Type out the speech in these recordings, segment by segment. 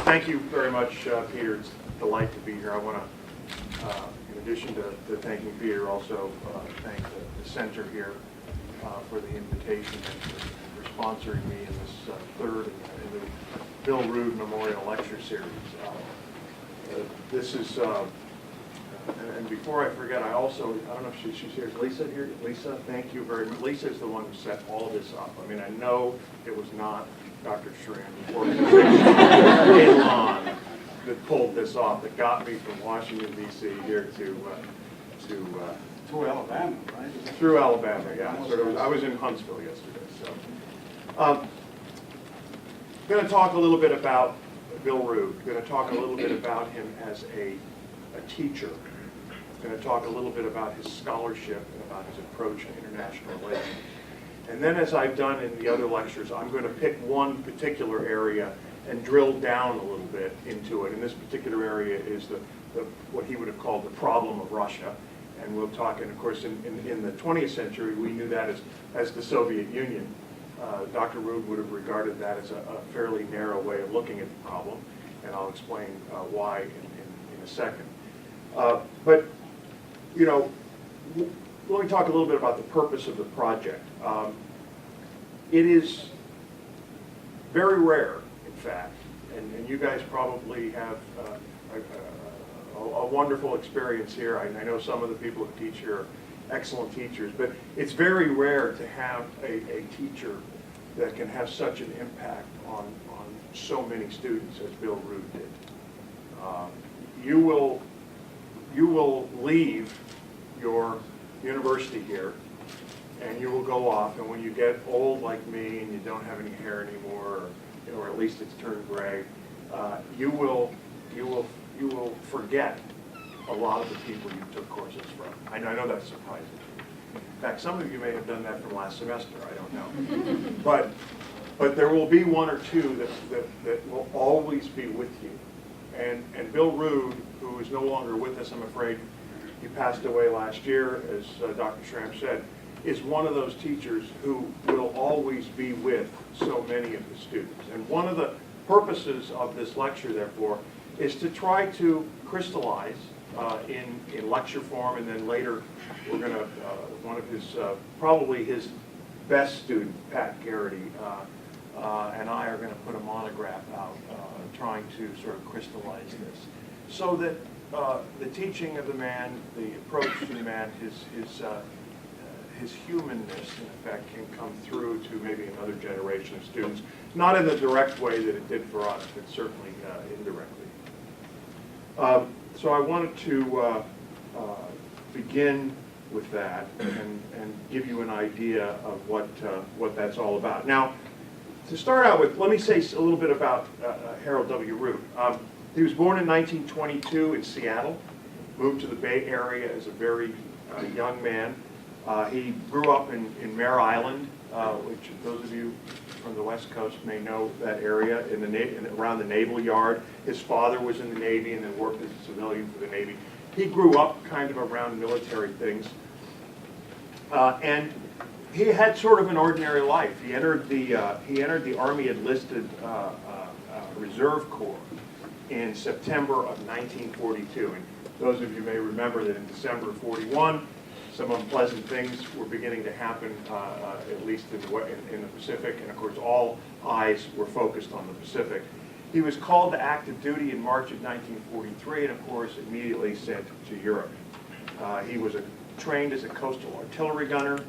thank you very much, Peter. It's a delight to be here. I want to, in addition to thanking Peter, also thank the center here for the invitation and for sponsoring me in this third in the Bill Rood Memorial Lecture Series. This is, and before I forget, I don't know if she's here. Is Lisa here? Lisa, thank you very much. Lisa is the one who set all this up. I mean, I know it was not Dr. Schramm's organization in Lon that pulled this off, that got me from Washington, D.C. here Through Alabama, right? through Alabama, yeah. I was in Huntsville yesterday. So, going to talk a little bit about Bill Rood. Going to talk a little bit about him as a teacher. Going to talk a little bit about his scholarship and about his approach to international relations. And then, as I've done in the other lectures, I'm going to pick one particular area and drill down a little bit into it. And this particular area is what he would have called the problem of Russia. And we'll talk, and of course, in the 20th century, we knew that as the Soviet Union. Dr. Rood would have regarded that as a fairly narrow way of looking at the problem, and I'll explain why in a second. But, you know, let me talk a little bit about the purpose of the project. It is very rare, in fact, and you guys probably have a wonderful experience here. I know some of the people who teach here are excellent teachers, but it's very rare to have a teacher that can have such an impact on so many students as Bill Rood did. You will leave your university here, and you will go off, and when you get old like me and you don't have any hair anymore, or at least it's turned gray, you will forget a lot of the people you took courses from. I know that's surprising. In fact, some of you may have done that from last semester, I don't know. But there will be one or two that will always be with you. And Bill Rood, who is no longer with us, I'm afraid, he passed away last year, as Dr. Schramm said, is one of those teachers who will always be with so many of the students. And one of the purposes of this lecture, therefore, is to try to crystallize in lecture form, and then later we're going to, one of his, probably his best student, Pat Garrity, and I are going to put a monograph out trying to sort of crystallize this, so that the teaching of the man, the approach to the man, his humanness, in effect, can come through to maybe another generation of students, not in the direct way that it did for us, but certainly indirectly. So I wanted to begin with that and give you an idea of what that's all about. Now, to start out with, let me say a little bit about Harold W. Rood. He was born in 1922 in Seattle, moved to the Bay Area as a very young man. He grew up in Mare Island, which those of you from the West Coast may know that area, around the Naval Yard. His father was in the Navy and then worked as a civilian for the Navy. He grew up kind of around military things. And he had sort of an ordinary life. He entered the Army enlisted Reserve Corps in September of 1942. And those of you may remember that in December of 41, some unpleasant things were beginning to happen, at least in the Pacific, and of course all eyes were focused on the Pacific. He was called to active duty in March of 1943, and of course immediately sent to Europe. He was trained as a coastal artillery gunner,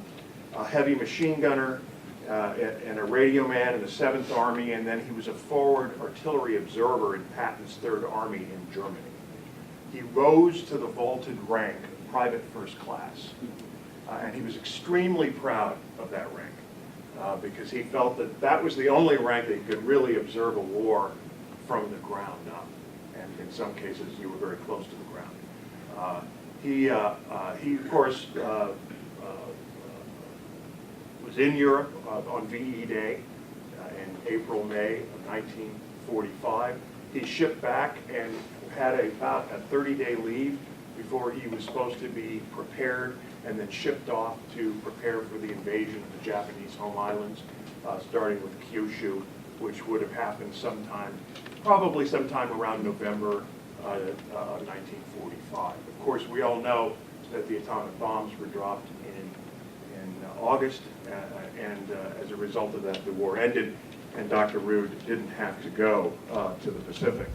a heavy machine gunner, and a radio man in the 7th Army, and then he was a forward artillery observer in Patton's 3rd Army in Germany. He rose to the vaulted rank of private first class, and he was extremely proud of that rank because he felt that that was the only rank that could really observe a war from the ground up, and in some cases you were very close to the ground. He of course was in Europe on VE Day in April, May of 1945. He shipped back and had about a 30-day leave before he was supposed to be prepared and then shipped off to prepare for the invasion of the Japanese home islands, starting with Kyushu, which would have happened sometime probably sometime around November 1945. Of course, we all know that the atomic bombs were dropped in August, and as a result of that, the war ended, and Dr. Rood didn't have to go to the Pacific.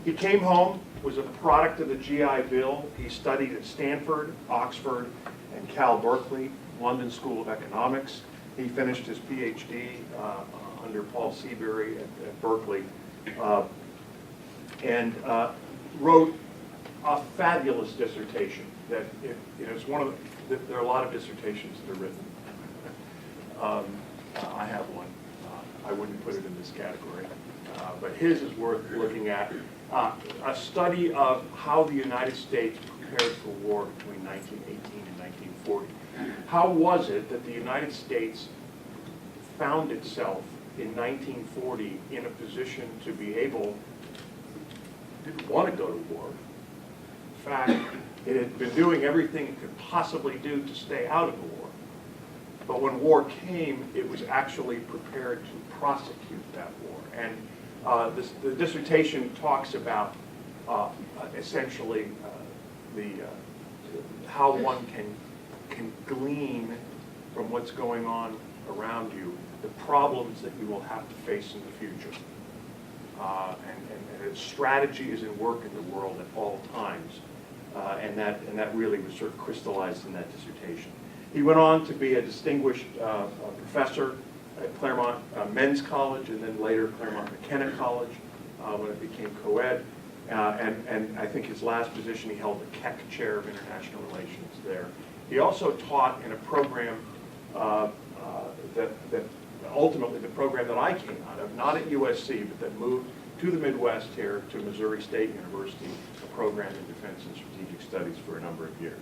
He came home, was a product of the GI Bill. He studied at Stanford, Oxford, and Cal Berkeley, London School of Economics. He finished his PhD under Paul Seabury at Berkeley, and wrote a fabulous dissertation. That it's one of there are a lot of dissertations that are written. I have one. I wouldn't put it in this category, but his is worth looking at. A study of how the United States prepared for war between 1918 and 1940. How was it that the United States found itself in 1940 in a position to be able, didn't want to go to war. In fact, it had been doing everything it could possibly do to stay out of the war. But when war came, it was actually prepared to prosecute that war. And the dissertation talks about essentially how one can glean from what's going on around you the problems that you will have to face in the future. And strategy is in work in the world at all times. And that really was sort of crystallized in that dissertation. He went on to be a distinguished professor at Claremont Men's College, and then later Claremont McKenna College when it became co-ed. And I think his last position, he held the Keck Chair of International Relations there. He also taught in a program that ultimately the program that I came out of, not at USC, but that moved to the Midwest here to Missouri State University, a program in defense and strategic studies for a number of years.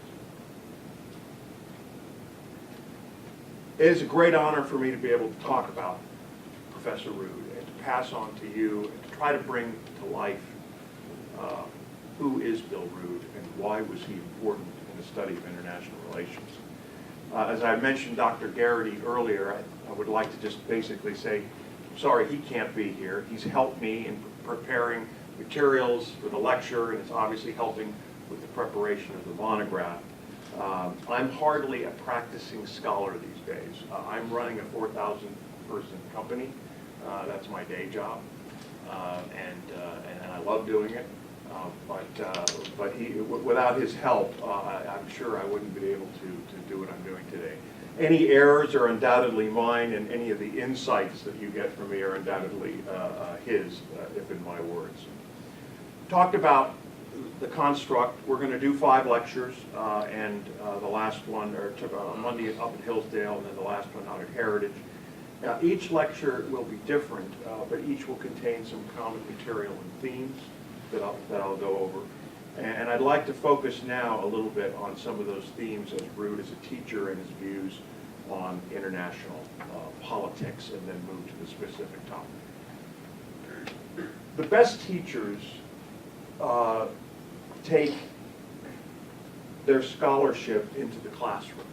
It is a great honor for me to be able to talk about Professor Rood and to pass on to you and to try to bring to life who is Bill Rood and why was he important in the study of international relations. As I mentioned Dr. Garrity earlier, I would like to just basically say, sorry he can't be here. He's helped me in preparing materials for the lecture, and it's obviously helping with the preparation of the monograph. I'm hardly a practicing scholar these days. I'm running a 4,000-person company. That's my day job, and I love doing it. But without his help, I'm sure I wouldn't be able to do what I'm doing today. Any errors are undoubtedly mine, and any of the insights that you get from me are undoubtedly his, if in my words. Talked about the construct. We're going to do 5 lectures, and the last one, or Monday up at Hillsdale, and then the last one out at Heritage. Now, each lecture will be different, but each will contain some common material and themes that I'll go over. And I'd like to focus now a little bit on some of those themes as Rood as a teacher and his views on international politics, and then move to the specific topic. The best teachers take their scholarship into the classroom.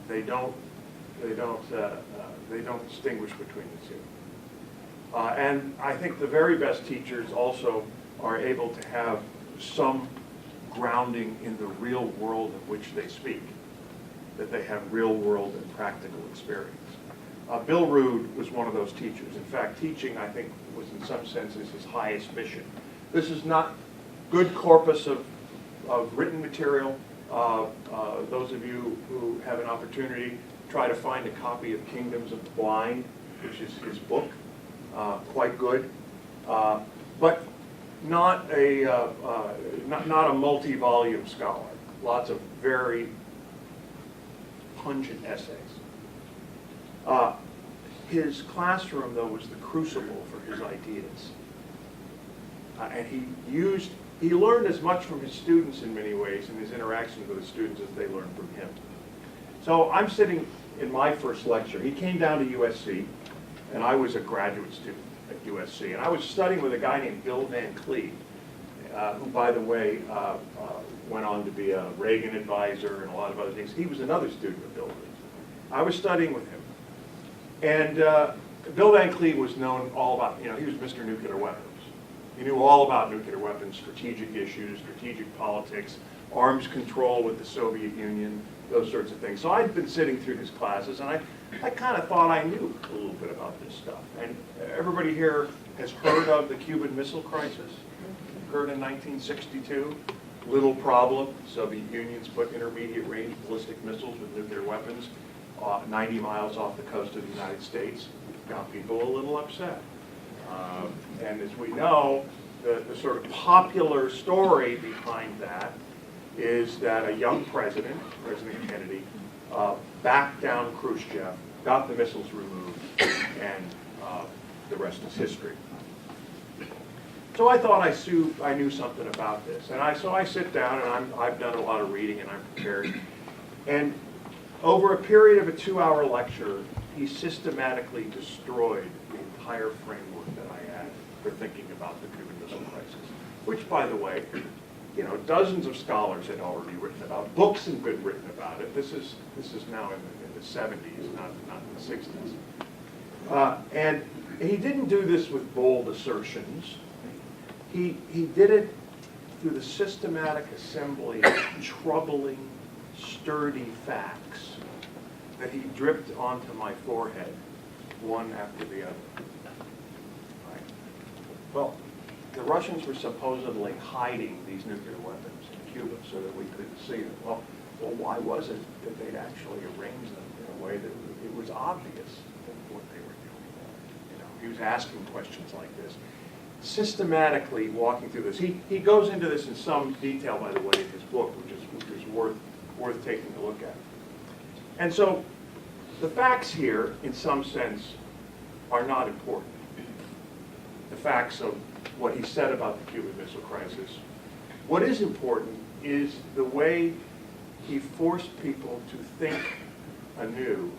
They don't distinguish between the two. And I think the very best teachers also are able to have some grounding in the real world in which they speak, that they have real world and practical experience. Bill Rood was one of those teachers. In fact, teaching, I think, was in some senses his highest mission. This is not good corpus of written material. Those of you who have an opportunity, try to find a copy of Kingdoms of the Blind, which is his book. Quite good, but not a multi-volume scholar. Lots of very pungent essays. His classroom, though, was the crucible for his ideas, and he learned as much from his students in many ways, and his interactions with his students, as they learned from him. So I'm sitting in my first lecture. He came down to USC. And I was a graduate student at USC. And I was studying with a guy named Bill Van Cleve, who, by the way, went on to be a Reagan advisor and a lot of other things. He was another student of Bill Rood's. I was studying with him. And Bill Van Cleave was known all about, he was Mr. Nuclear Weapons. He knew all about nuclear weapons, strategic issues, strategic politics, arms control with the Soviet Union, those sorts of things. So I'd been sitting through his classes, and I kind of thought I knew a little bit about this stuff. And everybody here has heard of the Cuban Missile Crisis, occurred in 1962. Little problem. Soviet Union's put intermediate range ballistic missiles with nuclear weapons 90 miles off the coast of the United States. Got people a little upset. And as we know, the sort of popular story behind that is that a young president, President Kennedy, backed down Khrushchev, got the missiles removed, and the rest is history. So I thought I knew something about this, and so I sit down, and I've done a lot of reading, and I'm prepared. And over a period of a 2-hour lecture, he systematically destroyed the entire framework that I had for thinking about the Cuban Missile Crisis, which, by the way, dozens of scholars had already written about. Books had been written about it. This is now in the 70s, not in the 60s. And he didn't do this with bold assertions. He did it through the systematic assembly of troubling, sturdy facts that he dripped onto my forehead, one after the other. Right. Well, the Russians were supposedly hiding these nuclear weapons in Cuba so that we couldn't see them. Well, why was it that they'd actually arranged them in a way that it was obvious what they were doing? He was asking questions like this, systematically walking through this. He goes into this in some detail, by the way, in his book, which is worth taking a look at. And so the facts here, in some sense, are not important. The facts of what he said about the Cuban Missile Crisis. What is important is the way he forced people to think anew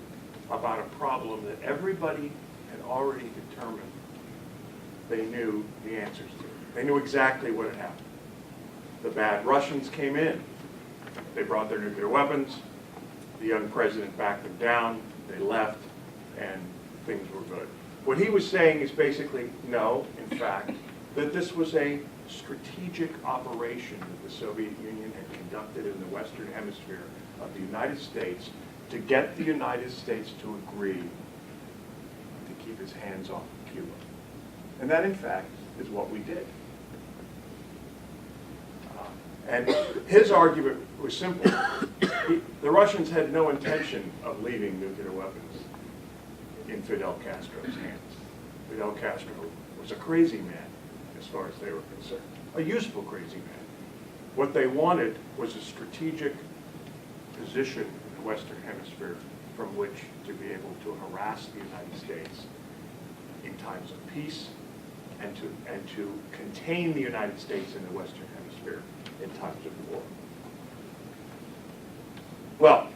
about a problem that everybody had already determined they knew the answers to. They knew exactly what had happened. The bad Russians came in. They brought their nuclear weapons. The young president backed them down. They left, and things were good. What he was saying is basically, no, in fact, that this was a strategic operation that the Soviet Union had conducted in the Western Hemisphere of the United States to get the United States to agree to keep its hands off Cuba. And that, in fact, is what we did. And his argument was simple. The Russians had no intention of leaving nuclear weapons in Fidel Castro's hands. Fidel Castro was a crazy man as far as they were concerned, a useful crazy man. What they wanted was a strategic position in the Western Hemisphere from which to be able to harass the United States in times of peace and to contain the United States in the Western Hemisphere in times of war. Well,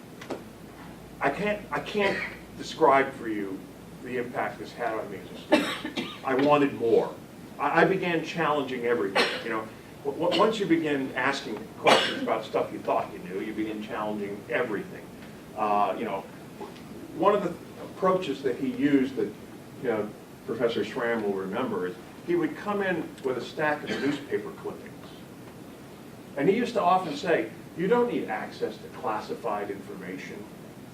I can't describe for you the impact this had on me as a student. I wanted more. I began challenging everything. Once you begin asking questions about stuff you thought you knew, you begin challenging everything. One of the approaches that he used that Professor Schramm will remember is he would come in with a stack of newspaper clippings. And he used to often say, you don't need access to classified information,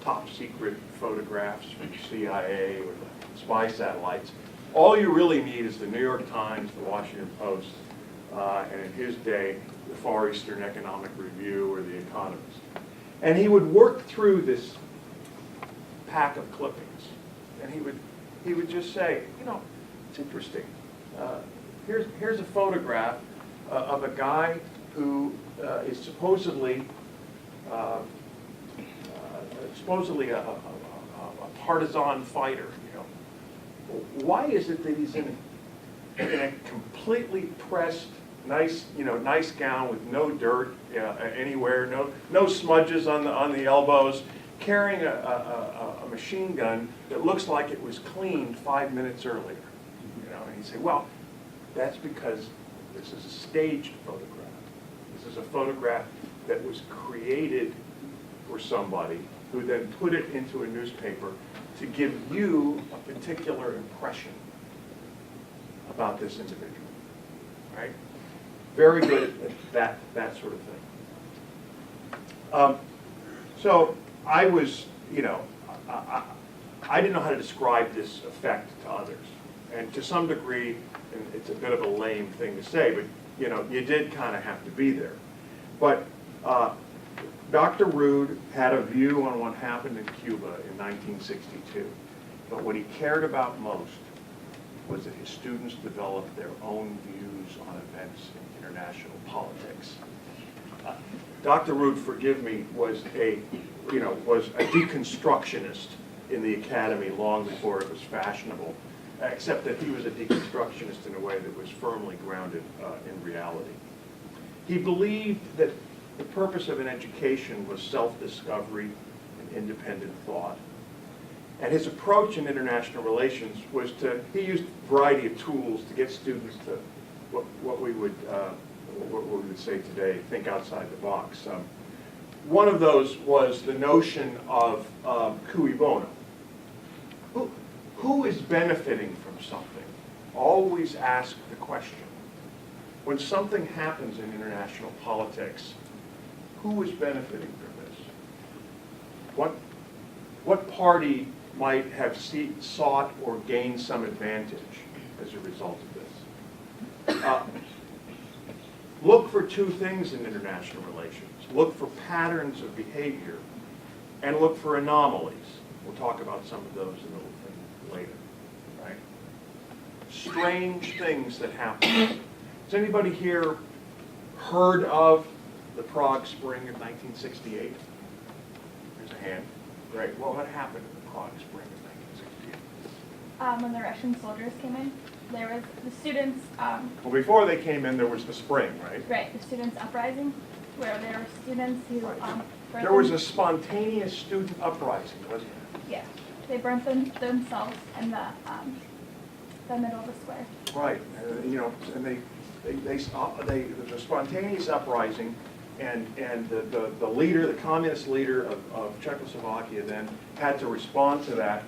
top secret photographs from the CIA or the spy satellites. All you really need is the New York Times, the Washington Post, and in his day, the Far Eastern Economic Review or the Economist. And he would work through this pack of clippings, and he would just say, it's interesting. Here's a photograph of a guy who is supposedly a partisan fighter. Why is it that he's in a completely pressed, nice gown with no dirt anywhere, no smudges on the elbows, carrying a machine gun that looks like it was cleaned 5 minutes earlier? And he'd say, well, that's because this is a staged photograph. This is a photograph that was created for somebody who then put it into a newspaper to give you a particular impression about this individual, right? Very good at that sort of thing. So I was, I didn't know how to describe this effect to others. And to some degree, and it's a bit of a lame thing to say, but you did kind of have to be there. But Dr. Rood had a view on what happened in Cuba in 1962. But what he cared about most was that his students developed their own views on events in international politics. Dr. Rood, forgive me, was a deconstructionist in the academy long before it was fashionable, except that he was a deconstructionist in a way that was firmly grounded in reality. He believed that the purpose of an education was self-discovery and independent thought. And his approach in international relations was he used a variety of tools to get students to what we would say today, think outside the box. One of those was the notion of cui bono. Who is benefiting from something? Always ask the question. When something happens in international politics, who is benefiting from this? What party might have sought or gained some advantage as a result of this? Look for two things in international relations. Look for patterns of behavior and look for anomalies. We'll talk about some of those a little bit later, right? Strange things that happen. Has anybody here heard of the Prague Spring of 1968? There's a hand. Great. Well, what happened in the Prague Spring of 1968? When the Russian soldiers came in, there was the students. Well, before they came in, there was the spring, right? Right, the students' uprising, where there were students who. There was a spontaneous student uprising, wasn't there? Yeah, they burnt themselves in the middle of the square. Right, and there was a spontaneous uprising, and the leader, the communist leader of Czechoslovakia, then had to respond to that,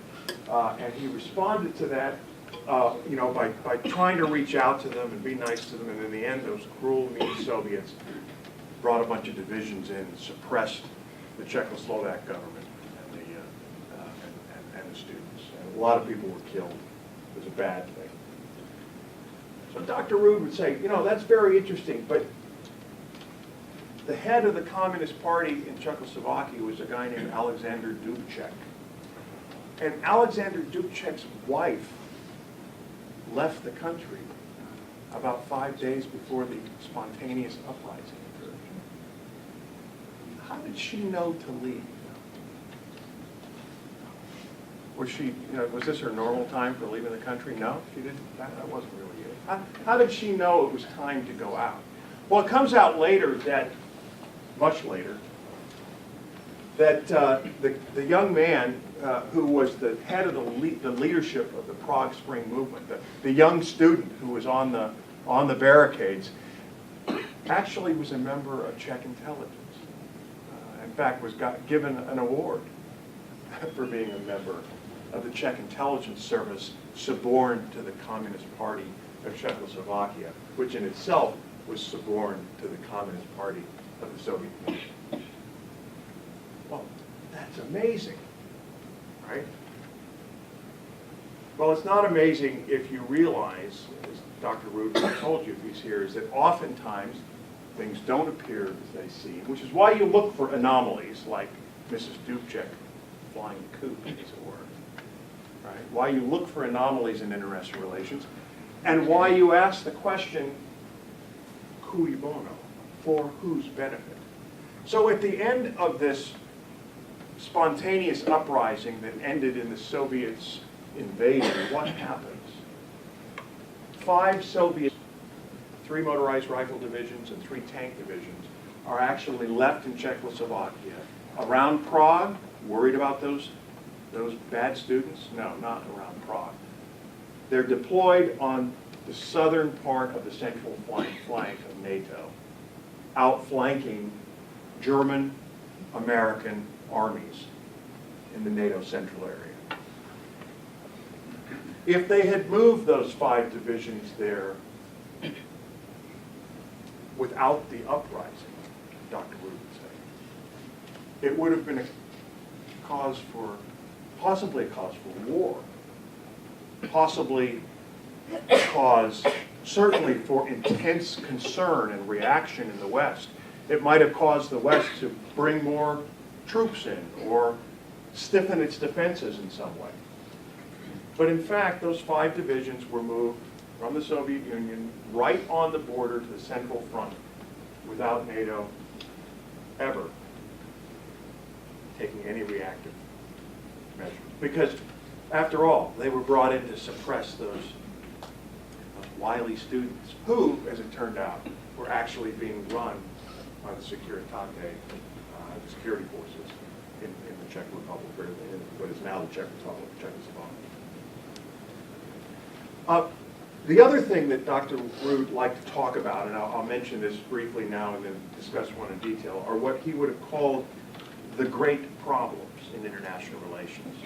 and he responded to that, by trying to reach out to them and be nice to them, and in the end, those cruel, mean Soviets brought a bunch of divisions in and suppressed the Czechoslovak government and the students. And a lot of people were killed. It was a bad thing. So Dr. Rood would say, that's very interesting, but the head of the Communist Party in Czechoslovakia was a guy named Alexander Dubček. And Alexander Dubček's wife left the country about 5 days before the spontaneous uprising occurred. How did she know to leave? Was she, was this her normal time for leaving the country? No, she didn't. That wasn't really it. How did she know it was time to go out? Well, it comes out later that, much later, that the young man who was the head of the leadership of the Prague Spring movement, the young student who was on the barricades, actually was a member of Czech intelligence. In fact, was given an award for being a member of the Czech intelligence service, suborned to the Communist Party of Czechoslovakia, which in itself was suborned to the Communist Party of the Soviet Union. Well, that's amazing, right? Well, it's not amazing if you realize, as Dr. Rood told you if he's here, is that oftentimes things don't appear as they seem, which is why you look for anomalies like Mrs. Dubček flying the coop, as it were. Right? Why you look for anomalies in international relations, and why you ask the question, cui bono, for whose benefit? So at the end of this spontaneous uprising that ended in the Soviets invading, what happens? 5 Soviet, 3 motorized rifle divisions and 3 tank divisions are actually left in Czechoslovakia. Around Prague, worried about those bad students? No, not around Prague. They're deployed on the southern part of the central flank of NATO, outflanking German, American armies in the NATO central area. If they had moved those 5 divisions there without the uprising, Dr. Rood would say, it would have been possibly a cause for war, possibly a cause, certainly for intense concern and reaction in the West. It might have caused the West to bring more troops in or stiffen its defenses in some way. But in fact, those 5 divisions were moved from the Soviet Union right on the border to the Central Front without NATO ever taking any reactive measures. Because, after all, they were brought in to suppress those wily students who, as it turned out, were actually being run by the Securitate, the security forces in the Czech Republic, or in what is now the Czech Republic, Czechoslovakia. The other thing that Dr. Rood liked to talk about, and I'll mention this briefly now and then discuss one in detail, are what he would have called the great problems in international relations.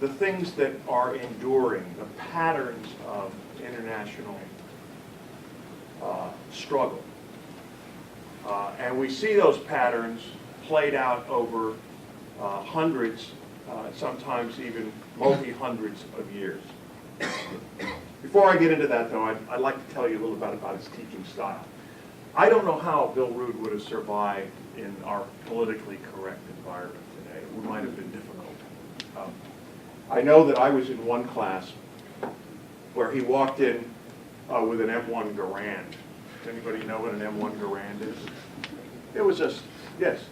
The things that are enduring, the patterns of international struggle. And we see those patterns played out over hundreds, sometimes even multi-hundreds of years. Before I get into that, though, I'd like to tell you a little bit about his teaching style. I don't know how Bill Rood would have survived in our politically correct environment today. It might have been difficult. I know that I was in one class where he walked in with an M1 Garand. Does anybody know what an M1 Garand is? It was just, yes?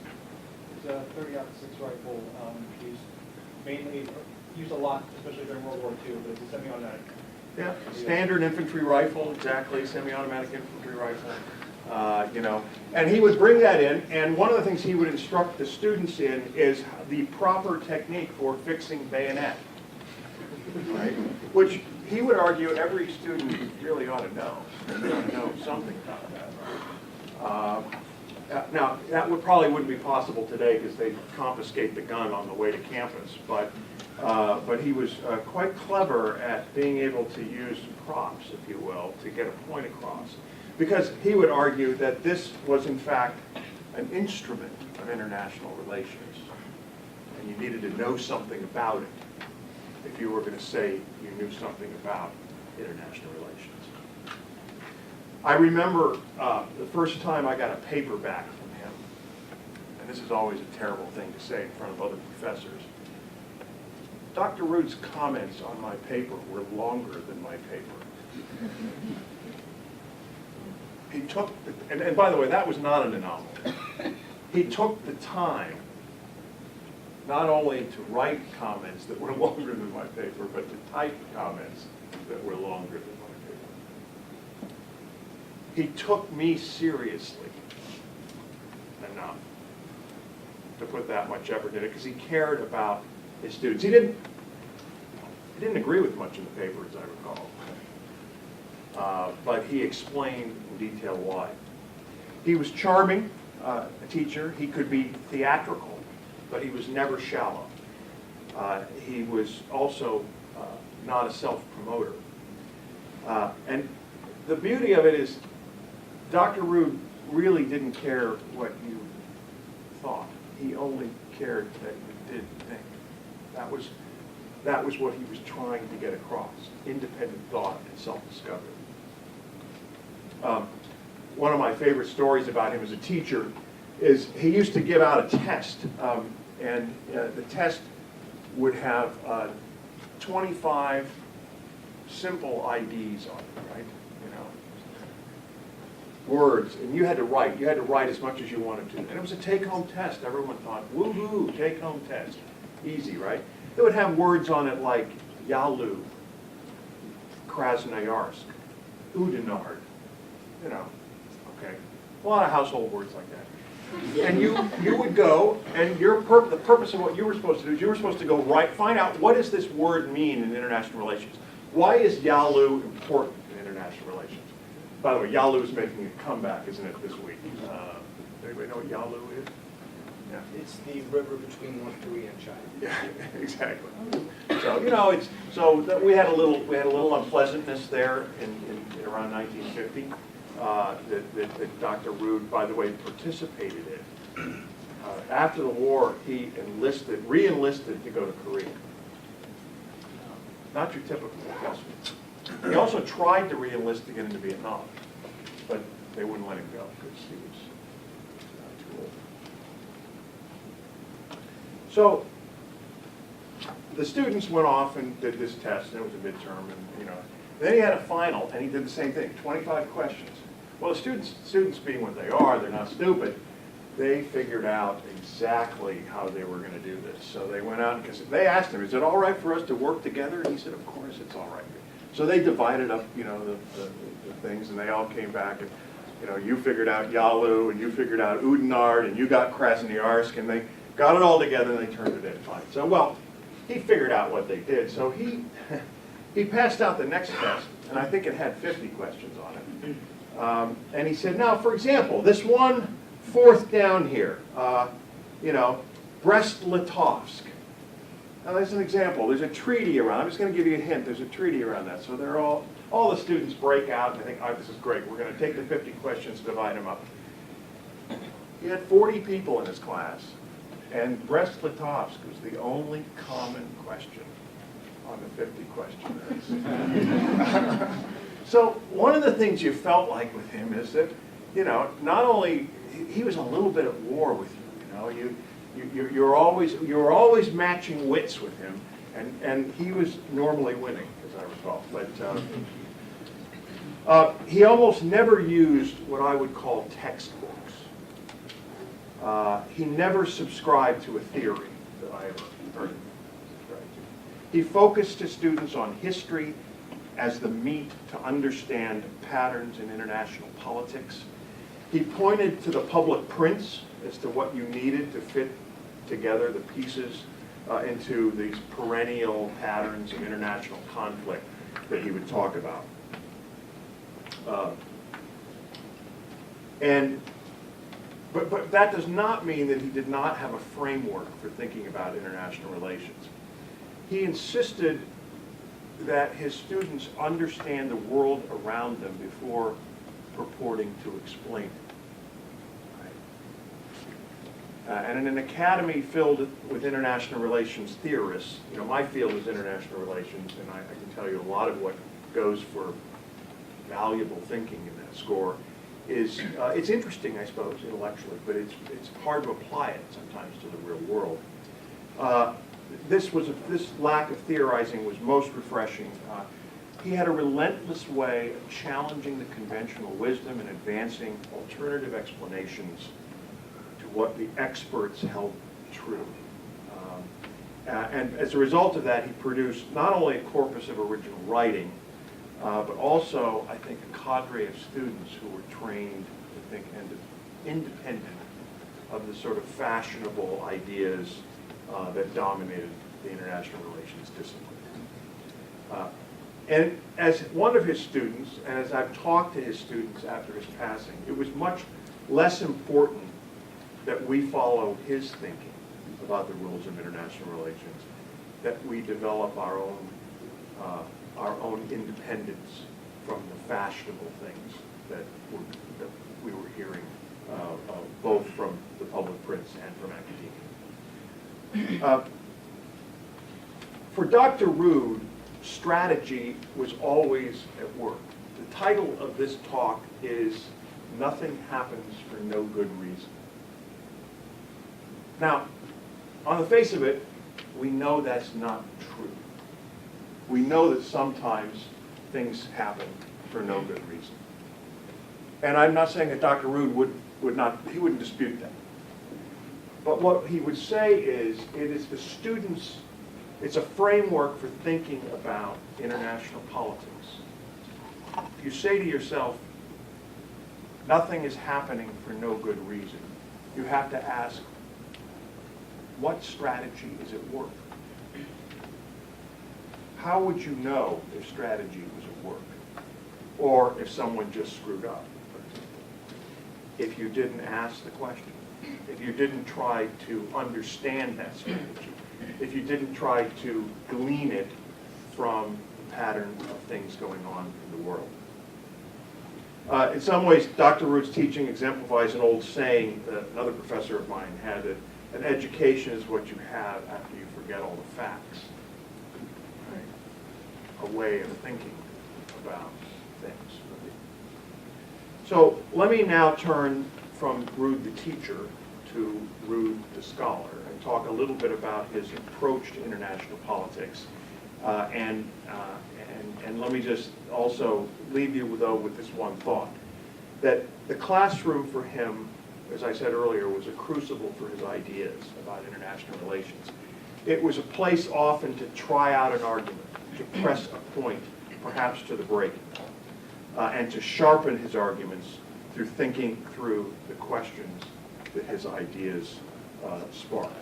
It's a 30-06 rifle, used a lot, especially during World War II, but it's a semi-automatic. Yeah, standard infantry rifle, exactly, semi-automatic infantry rifle. You know, and he would bring that in, and one of the things he would instruct the students in is the proper technique for fixing bayonet, right? Which he would argue every student really ought to know. They ought to know something about that. Now, that probably wouldn't be possible today because they'd confiscate the gun on the way to campus, but he was quite clever at being able to use props, if you will, to get a point across. Because he would argue that this was, in fact, an instrument of international relations. And you needed to know something about it if you were going to say you knew something about international relations. I remember the first time I got a paper back from him, and this is always a terrible thing to say in front of other professors. Dr. Rood's comments on my paper were longer than my paper. He took, and by the way, that was not an anomaly. He took the time not only to write comments that were longer than my paper, but to type comments that were longer than my paper. He took me seriously enough to put that much effort in it because he cared about his students. He didn't agree with much in the paper, as I recall. But he explained in detail why. He was charming, a teacher. He could be theatrical, but he was never shallow. He was also not a self-promoter. And the beauty of it is Dr. Rood really didn't care what you thought. He only cared that you did think. That was what he was trying to get across, independent thought and self-discovery. One of my favorite stories about him as a teacher is he used to give out a test, and the test would have 25 simple IDs on it, right? You know, words, and you had to write. You had to write as much as you wanted to. And it was a take-home test. Everyone thought, woo-hoo, take-home test. Easy, right? It would have words on it like Yalu, Krasnoyarsk, Oudenarde, you know, okay? A lot of household words like that. And you would go, and the purpose of what you were supposed to do is you were supposed to go find out what does this word mean in international relations. Why is Yalu important in international relations? By the way, Yalu is making a comeback, isn't it, this week? Anybody know what Yalu is? Yeah. It's the river between North Korea and China. Yeah, exactly. So, you know, we had a little unpleasantness there in around 1950 that Dr. Rood, by the way, participated in. After the war, he re-enlisted to go to Korea. Not your typical adjustment. He also tried to re-enlist to get into Vietnam, but they wouldn't let him go because he was too old. So the students went off and did this test, and it was a midterm, and then he had a final, and he did the same thing, 25 questions. Well, the students being what they are, they're not stupid. They figured out exactly how they were going to do this. So they went out, because they asked him, is it all right for us to work together? And he said, of course it's all right. So they divided up, the things, and they all came back, and, you figured out Yalu, and you figured out Oudenarde, and you got Krasnoyarsk, and they got it all together, and they turned it in fine. So, well, he figured out what they did. So he passed out the next test, and I think it had 50 questions on it. And he said, now, for example, this one, fourth down here, Brest-Litovsk. Now there's an example. There's a treaty around. I'm just going to give you a hint. There's a treaty around that. So they're all the students break out and they think, all right, this is great. We're going to take the 50 questions, divide them up. He had 40 people in his class, and Brest-Litovsk was the only common question on the 50 questionnaires. So one of the things you felt like with him is that, not only he was a little bit at war with you. You're always matching wits with him, and he was normally winning, as I recall. But he almost never used what I would call textbooks. He never subscribed to a theory that I ever heard him subscribe to. He focused his students on history as the meat to understand patterns in international politics. He pointed to the public prints as to what you needed to fit together the pieces into these perennial patterns of international conflict that he would talk about. But that does not mean that he did not have a framework for thinking about international relations. He insisted that his students understand the world around them before purporting to explain it. And in an academy filled with international relations theorists, my field is international relations, and I can tell you a lot of what goes for valuable thinking in that score is, it's interesting, I suppose, intellectually, but it's hard to apply it sometimes to the real world. This lack of theorizing was most refreshing. He had a relentless way of challenging the conventional wisdom and advancing alternative explanations to what the experts held true. And as a result of that, he produced not only a corpus of original writing, but also, I think, a cadre of students who were trained to think independent of the sort of fashionable ideas that dominated the international relations discipline. And as one of his students, and as I've talked to his students after his passing, it was much less important that we follow his thinking about the rules of international relations, that we develop our own independence from the fashionable things that we were hearing, both from the public prints and from academia. For Dr. Rood, strategy was always at work. The title of this talk is "Nothing Happens for No Good Reason." Now, on the face of it, we know that's not true. We know that sometimes things happen for no good reason. And I'm not saying that Dr. Rood wouldn't dispute that. But what he would say is, it is the students, it's a framework for thinking about international politics. If you say to yourself, nothing is happening for no good reason, you have to ask, what strategy is at work? How would you know if strategy was at work? Or if someone just screwed up, for example? If you didn't ask the question. If if you didn't try to understand that strategy, if you didn't try to glean it from the pattern of things going on in the world. In some ways, Dr. Rood's teaching exemplifies an old saying that another professor of mine had, that an education is what you have after you forget all the facts. Right? A way of thinking about things. So let me now turn from Rood the teacher to Rood the scholar and talk a little bit about his approach to international politics. And let me just also leave you, though, with this one thought, that the classroom for him, as I said earlier, was a crucible for his ideas about international relations. It was a place often to try out an argument, to press a point, perhaps to the breaking, and to sharpen his arguments through thinking through the questions that his ideas sparked.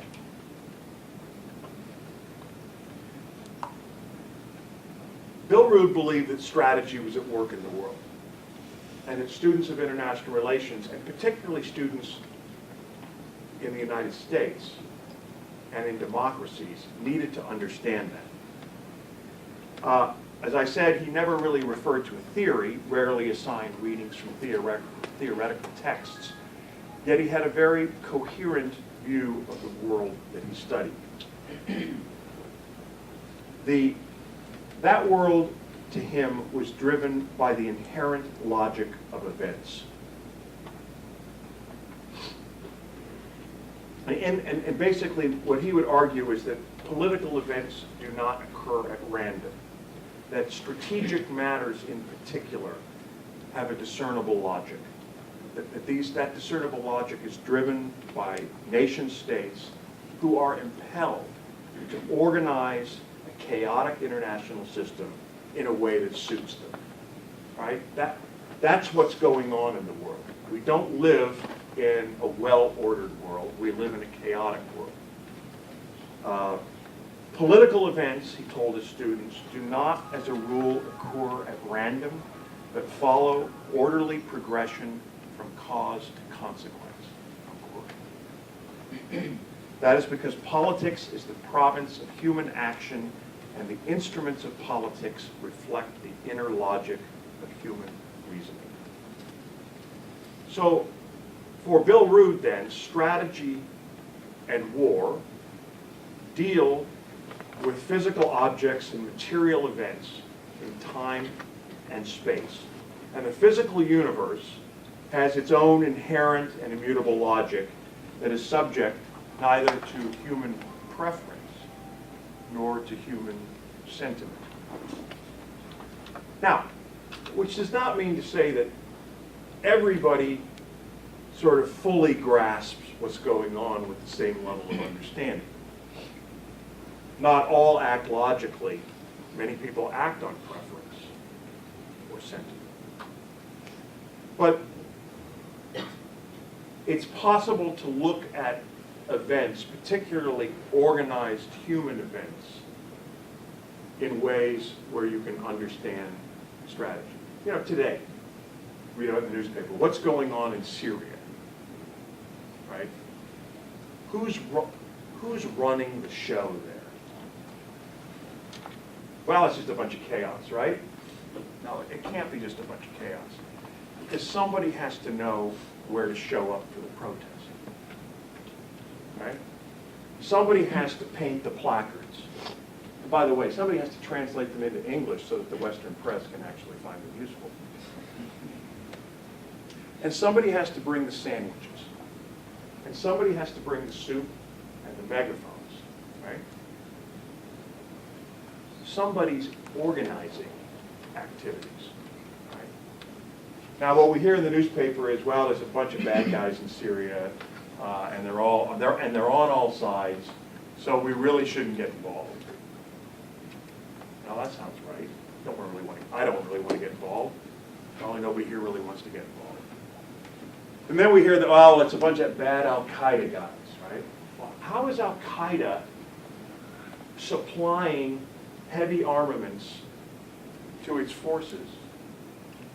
Bill Rood believed that strategy was at work in the world, and that students of international relations, and particularly students in the United States and in democracies, needed to understand that. As I said, he never really referred to a theory, rarely assigned readings from theoretical texts, yet he had a very coherent view of the world that he studied. That world, to him, was driven by the inherent logic of events. And basically, what he would argue is that political events do not occur at random, that strategic matters in particular have a discernible logic, that discernible logic is driven by nation states who are impelled to organize a chaotic international system in a way that suits them, right? That's what's going on in the world. We don't live in a well-ordered world. We live in a chaotic world. Political events, he told his students, do not, as a rule, occur at random, but follow orderly progression from cause to consequence. That is because politics is the province of human action, and the instruments of politics reflect the inner logic of human reasoning. So, for Bill Rood, then, strategy and war deal with physical objects and material events in time and space. And the physical universe has its own inherent and immutable logic that is subject neither to human preference nor to human sentiment. Now, which does not mean to say that everybody sort of fully grasps what's going on with the same level of understanding. Not all act logically. Many people act on preference or sentiment. But it's possible to look at events, particularly organized human events, in ways where you can understand strategy. You know, today, read out in the newspaper, what's going on in Syria, right? Who's running the show there? Well, it's just a bunch of chaos, right? No, it can't be just a bunch of chaos. Because somebody has to know where to show up for the protest, right? Somebody has to paint the placards. And by the way, somebody has to translate them into English so that the Western press can actually find them useful. And somebody has to bring the sandwiches. And somebody has to bring the soup and the megaphones, right? Somebody's organizing activities, right? Now, what we hear in the newspaper is, well, there's a bunch of bad guys in Syria, and they're on all sides, so we really shouldn't get involved. Now, that sounds right. I don't really want to get involved. Probably nobody here really wants to get involved. And then we hear that, oh, it's a bunch of bad Al-Qaeda guys, right? Well, how is Al-Qaeda supplying heavy armaments to its forces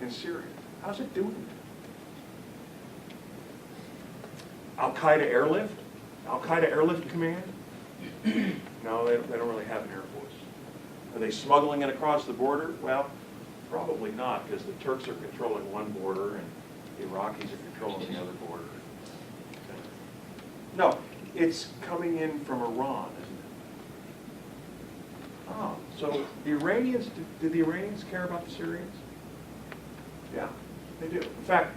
in Syria? How's it doing Al-Qaeda airlift? Al-Qaeda airlift command? No, they don't really have an air force. Are they smuggling it across the border? Well, probably not, because the Turks are controlling one border and the Iraqis are controlling the other border. No, it's coming in from Iran, isn't it? Oh, so the Iranians, did the Iranians care about the Syrians? Yeah, they do. In fact,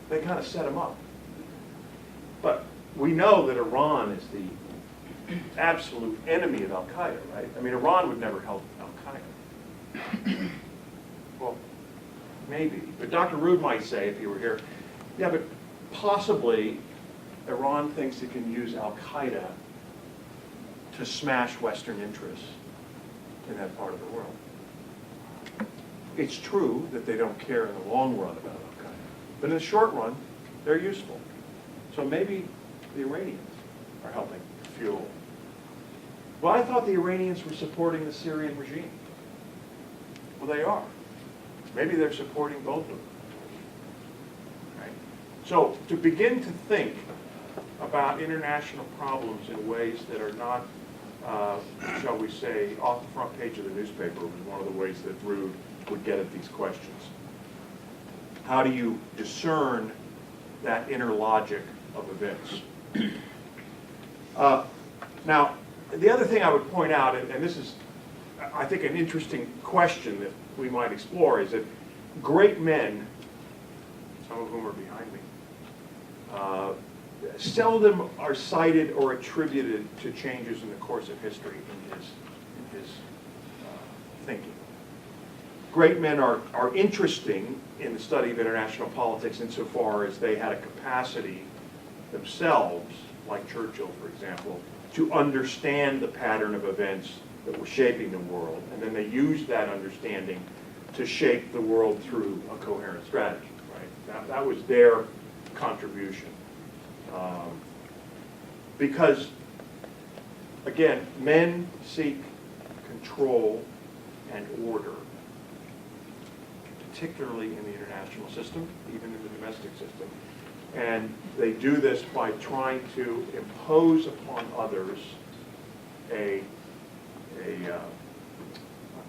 they kind of set them up. But we know that Iran is the absolute enemy of Al-Qaeda, right? I mean, Iran would never help Al-Qaeda. Well, maybe. But Dr. Rood might say, if he were here, yeah, but possibly Iran thinks it can use Al-Qaeda to smash Western interests in that part of the world. It's true that they don't care in the long run about Al-Qaeda, but in the short run, they're useful. So maybe the Iranians are helping fuel. Well, I thought the Iranians were supporting the Syrian regime. Well, they are. Maybe they're supporting both of them. Right? So to begin to think about international problems in ways that are not, shall we say, off the front page of the newspaper was one of the ways that Rood would get at these questions. How do you discern that inner logic of events? Now, the other thing I would point out, and this is, I think, an interesting question that we might explore, is that great men, some of whom are behind me, seldom are cited or attributed to changes in the course of history in his thinking. Great men are interesting in the study of international politics insofar as they had a capacity themselves, like Churchill, for example, to understand the pattern of events that were shaping the world, and then they used that understanding to shape the world through a coherent strategy. Right? That was their contribution. Because, again, men seek control and order, particularly in the international system, even in the domestic system. And they do this by trying to impose upon others a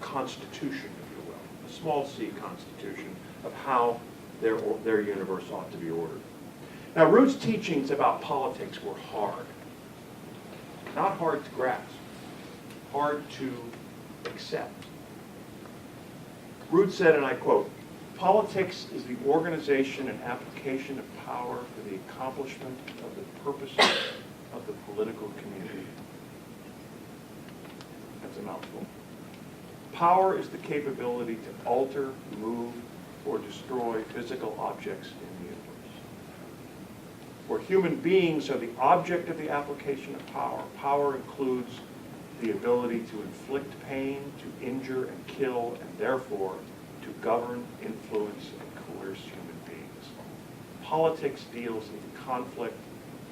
constitution, if you will, a small c constitution of how their universe ought to be ordered. Now, Rood's teachings about politics were hard. Not hard to grasp, hard to accept. Rood said, and I quote, "Politics is the organization and application of power for the accomplishment of the purposes of the political community." That's a mouthful. Power is the capability to alter, move, or destroy physical objects in the universe. Where human beings are the object of the application of power, power includes the ability to inflict pain, to injure and kill, and therefore to govern, influence, and coerce human beings. Politics deals with conflict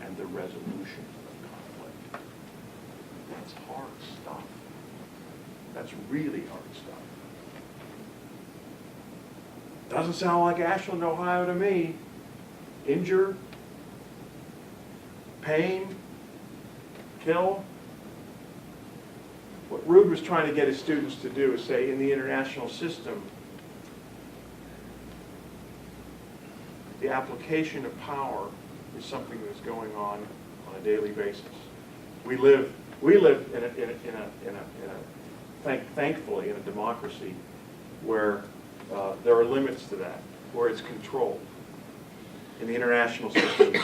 and the resolution of conflict. That's hard stuff. That's really hard stuff. Doesn't sound like Ashland, Ohio to me. Injure, pain, kill. What Rood was trying to get his students to do is say, in the international system, the application of power is something that's going on a daily basis. We live thankfully in a democracy where there are limits to that, where it's controlled. In the international system,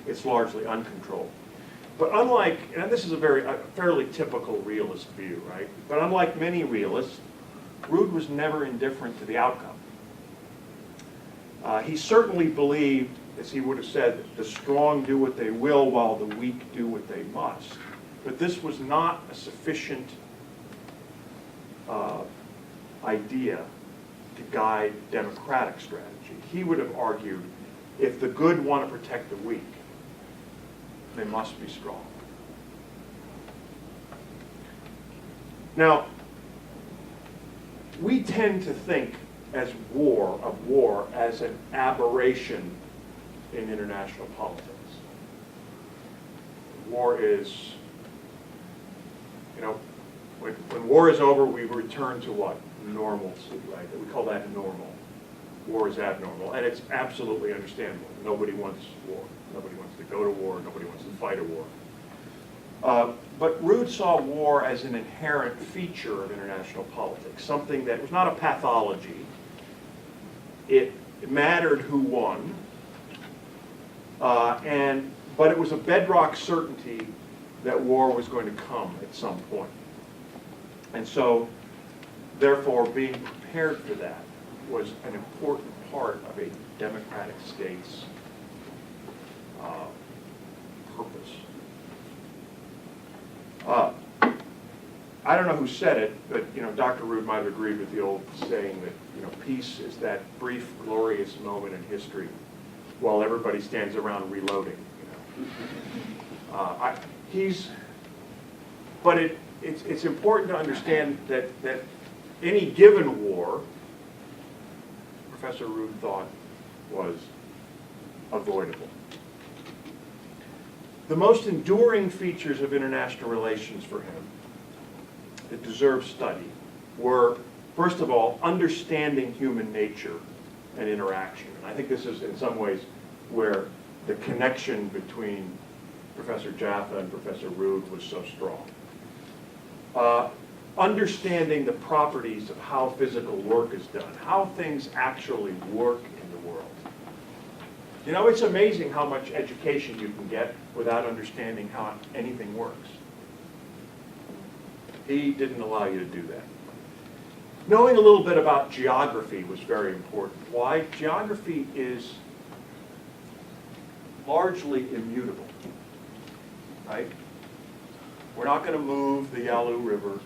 it's largely uncontrolled. But unlike, and this is a fairly typical realist view, right? But unlike many realists, Rood was never indifferent to the outcome. He certainly believed, as he would have said, that the strong do what they will while the weak do what they must. But this was not a sufficient idea to guide democratic strategy. He would have argued, if the good want to protect the weak, they must be strong. Now, we tend to think of war as an aberration in international politics. war is, you know, when war is over, we return to what? Normalcy, right? We call that normal. War is abnormal, and it's absolutely understandable. Nobody wants war. Nobody wants to go to war. Nobody wants to fight a war. But Rood saw war as an inherent feature of international politics, something that was not a pathology. It mattered who won, but it was a bedrock certainty that war was going to come at some point. And so, therefore, being prepared for that was an important part of a democratic state's purpose. I don't know who said it, but Dr. Rood might have agreed with the old saying that peace is that brief, glorious moment in history while everybody stands around reloading. It's important to understand that any given war, Professor Rood thought, was avoidable. The most enduring features of international relations for him that deserve study were, first of all, understanding human nature and interaction. And I think this is, in some ways, where the connection between Professor Jaffa and Professor Rood was so strong. Understanding the properties of how physical work is done, how things actually work in the world. It's amazing how much education you can get without understanding how anything works. He didn't allow you to do that. Knowing a little bit about geography was very important. Why? Geography is largely immutable, right? We're not going to move the Yalu River.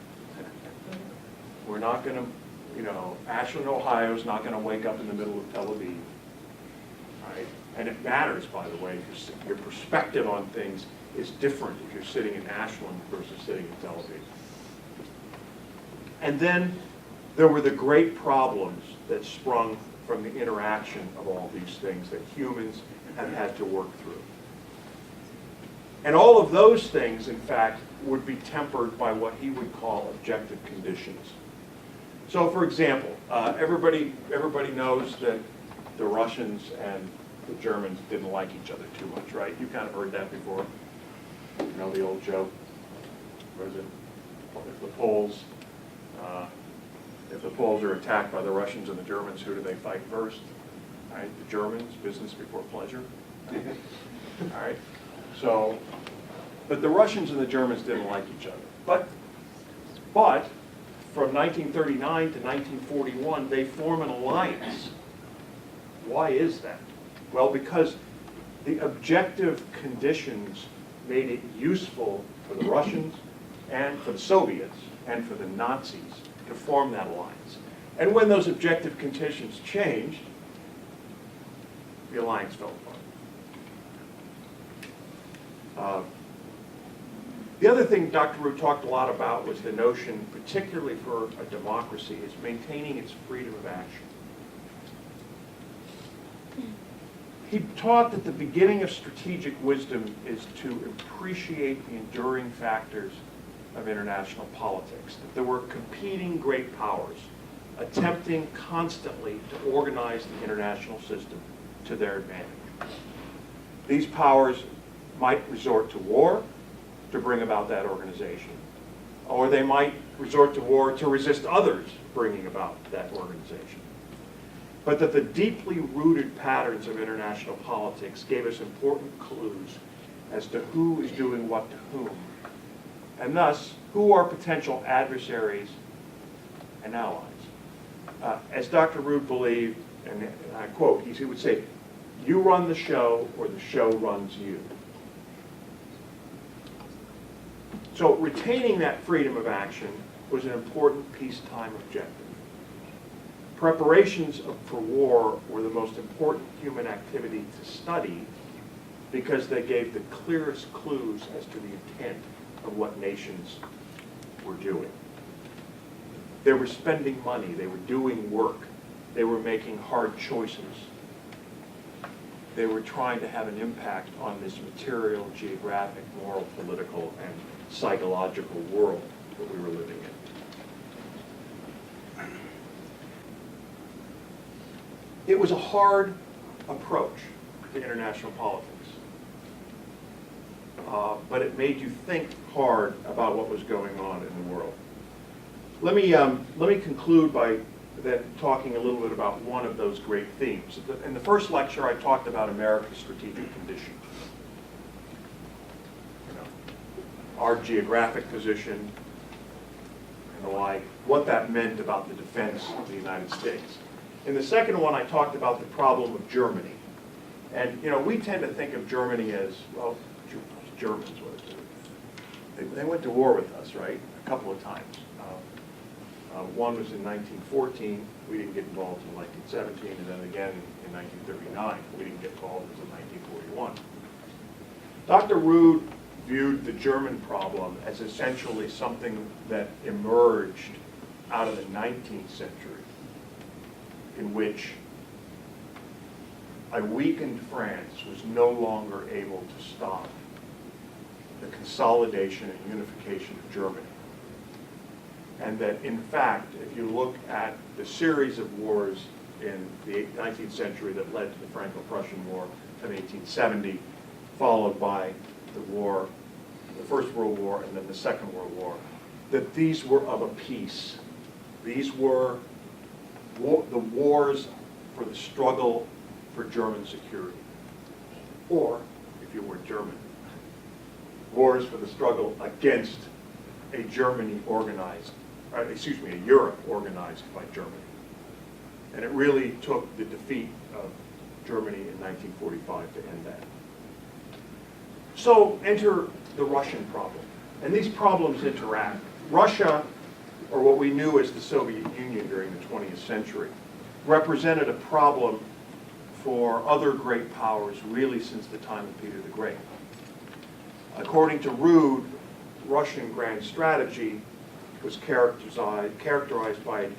We're not going to, Ashland, Ohio is not going to wake up in the middle of Tel Aviv, right? And it matters, by the way, your perspective on things is different if you're sitting in Ashland versus sitting in Tel Aviv. And then there were the great problems that sprung from the interaction of all these things that humans have had to work through. And all of those things, in fact, would be tempered by what he would call objective conditions. So, for example, everybody knows that the Russians and the Germans didn't like each other too much, right? You kind of heard that before. The old joke. What is it? If the Poles are attacked by the Russians and the Germans, who do they fight first? Right? The Germans, business before pleasure. All right. So, but the Russians and the Germans didn't like each other. But from 1939 to 1941, they form an alliance. Why is that? Well, because the objective conditions made it useful for the Russians and for the Soviets and for the Nazis to form that alliance. And when those objective conditions changed, the alliance fell apart. The other thing Dr. Rood talked a lot about was the notion, particularly for a democracy, is maintaining its freedom of action. He taught that the beginning of strategic wisdom is to appreciate the enduring factors of international politics, that there were competing great powers attempting constantly to organize the international system to their advantage. These powers might resort to war to bring about that organization, or they might resort to war to resist others bringing about that organization. But that the deeply rooted patterns of international politics gave us important clues as to who is doing what to whom, and thus who are potential adversaries and allies. As Dr. Rood believed, and I quote, he would say, "You run the show or the show runs you." So retaining that freedom of action was an important peacetime objective. Preparations for war were the most important human activity to study because they gave the clearest clues as to the intent of what nations were doing. They were spending money, they were doing work, they were making hard choices. they were trying to have an impact on this material, geographic, moral, political, and psychological world that we were living in. It was a hard approach to international politics, but it made you think hard about what was going on in the world. Let me conclude by then talking a little bit about one of those great themes. In the first lecture, I talked about America's strategic condition. You know, our geographic position and the like, what that meant about the defense of the United States. In the second one, I talked about the problem of Germany. And, you know, we tend to think of Germany as, well, Germans, they went to war with us, right? A couple of times. One was in 1914, we didn't get involved until 1917, and then again in 1939, we didn't get involved until 1941. Dr. Rood viewed the German problem as essentially something that emerged out of the 19th century, in which a weakened France was no longer able to stop the consolidation and unification of Germany. And that, in fact, if you look at the series of wars in the 19th century that led to the Franco-Prussian War of 1870, followed by the war, the First World War, and then the Second World War, that these were of a piece. These were the wars for the struggle for German security. Or, if you were German, wars for the struggle against a Germany organized, a Europe organized by Germany. And it really took the defeat of Germany in 1945 to end that. So enter the Russian problem. And these problems interact. Russia, or what we knew as the Soviet Union during the 20th century, represented a problem for other great powers really since the time of Peter the Great. According to Rood, Russian grand strategy was characterized by a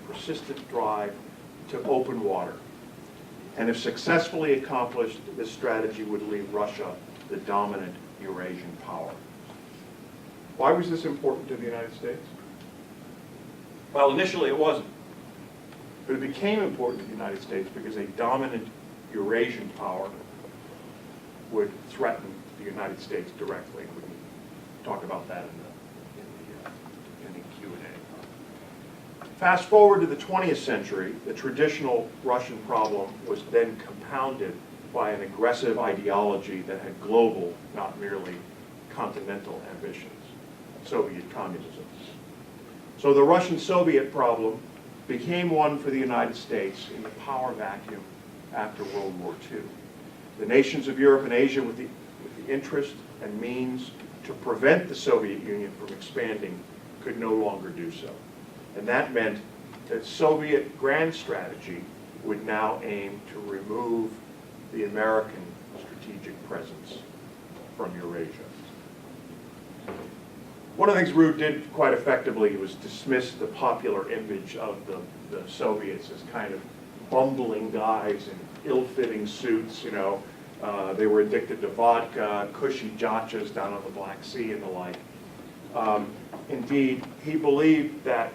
persistent drive to open water. And if successfully accomplished, this strategy would leave Russia the dominant Eurasian power. Why was this important to the United States? Well, initially it wasn't. But it became important to the United States because a dominant Eurasian power would threaten the United States directly. We can talk about that in the Q&A. Fast forward to the 20th century, the traditional Russian problem was then compounded by an aggressive ideology that had global, not merely continental ambitions, Soviet communism. So the Russian-Soviet problem became one for the United States in the power vacuum after World War II. The nations of Europe and Asia with the interest and means to prevent the Soviet Union from expanding could no longer do so. And that meant that Soviet grand strategy would now aim to remove the American strategic presence from Eurasia. One of the things Rood did quite effectively was dismiss the popular image of the Soviets as kind of bumbling guys in ill-fitting suits, you know. They were addicted to vodka, cushy jachas down on the Black Sea and the like. Indeed, he believed that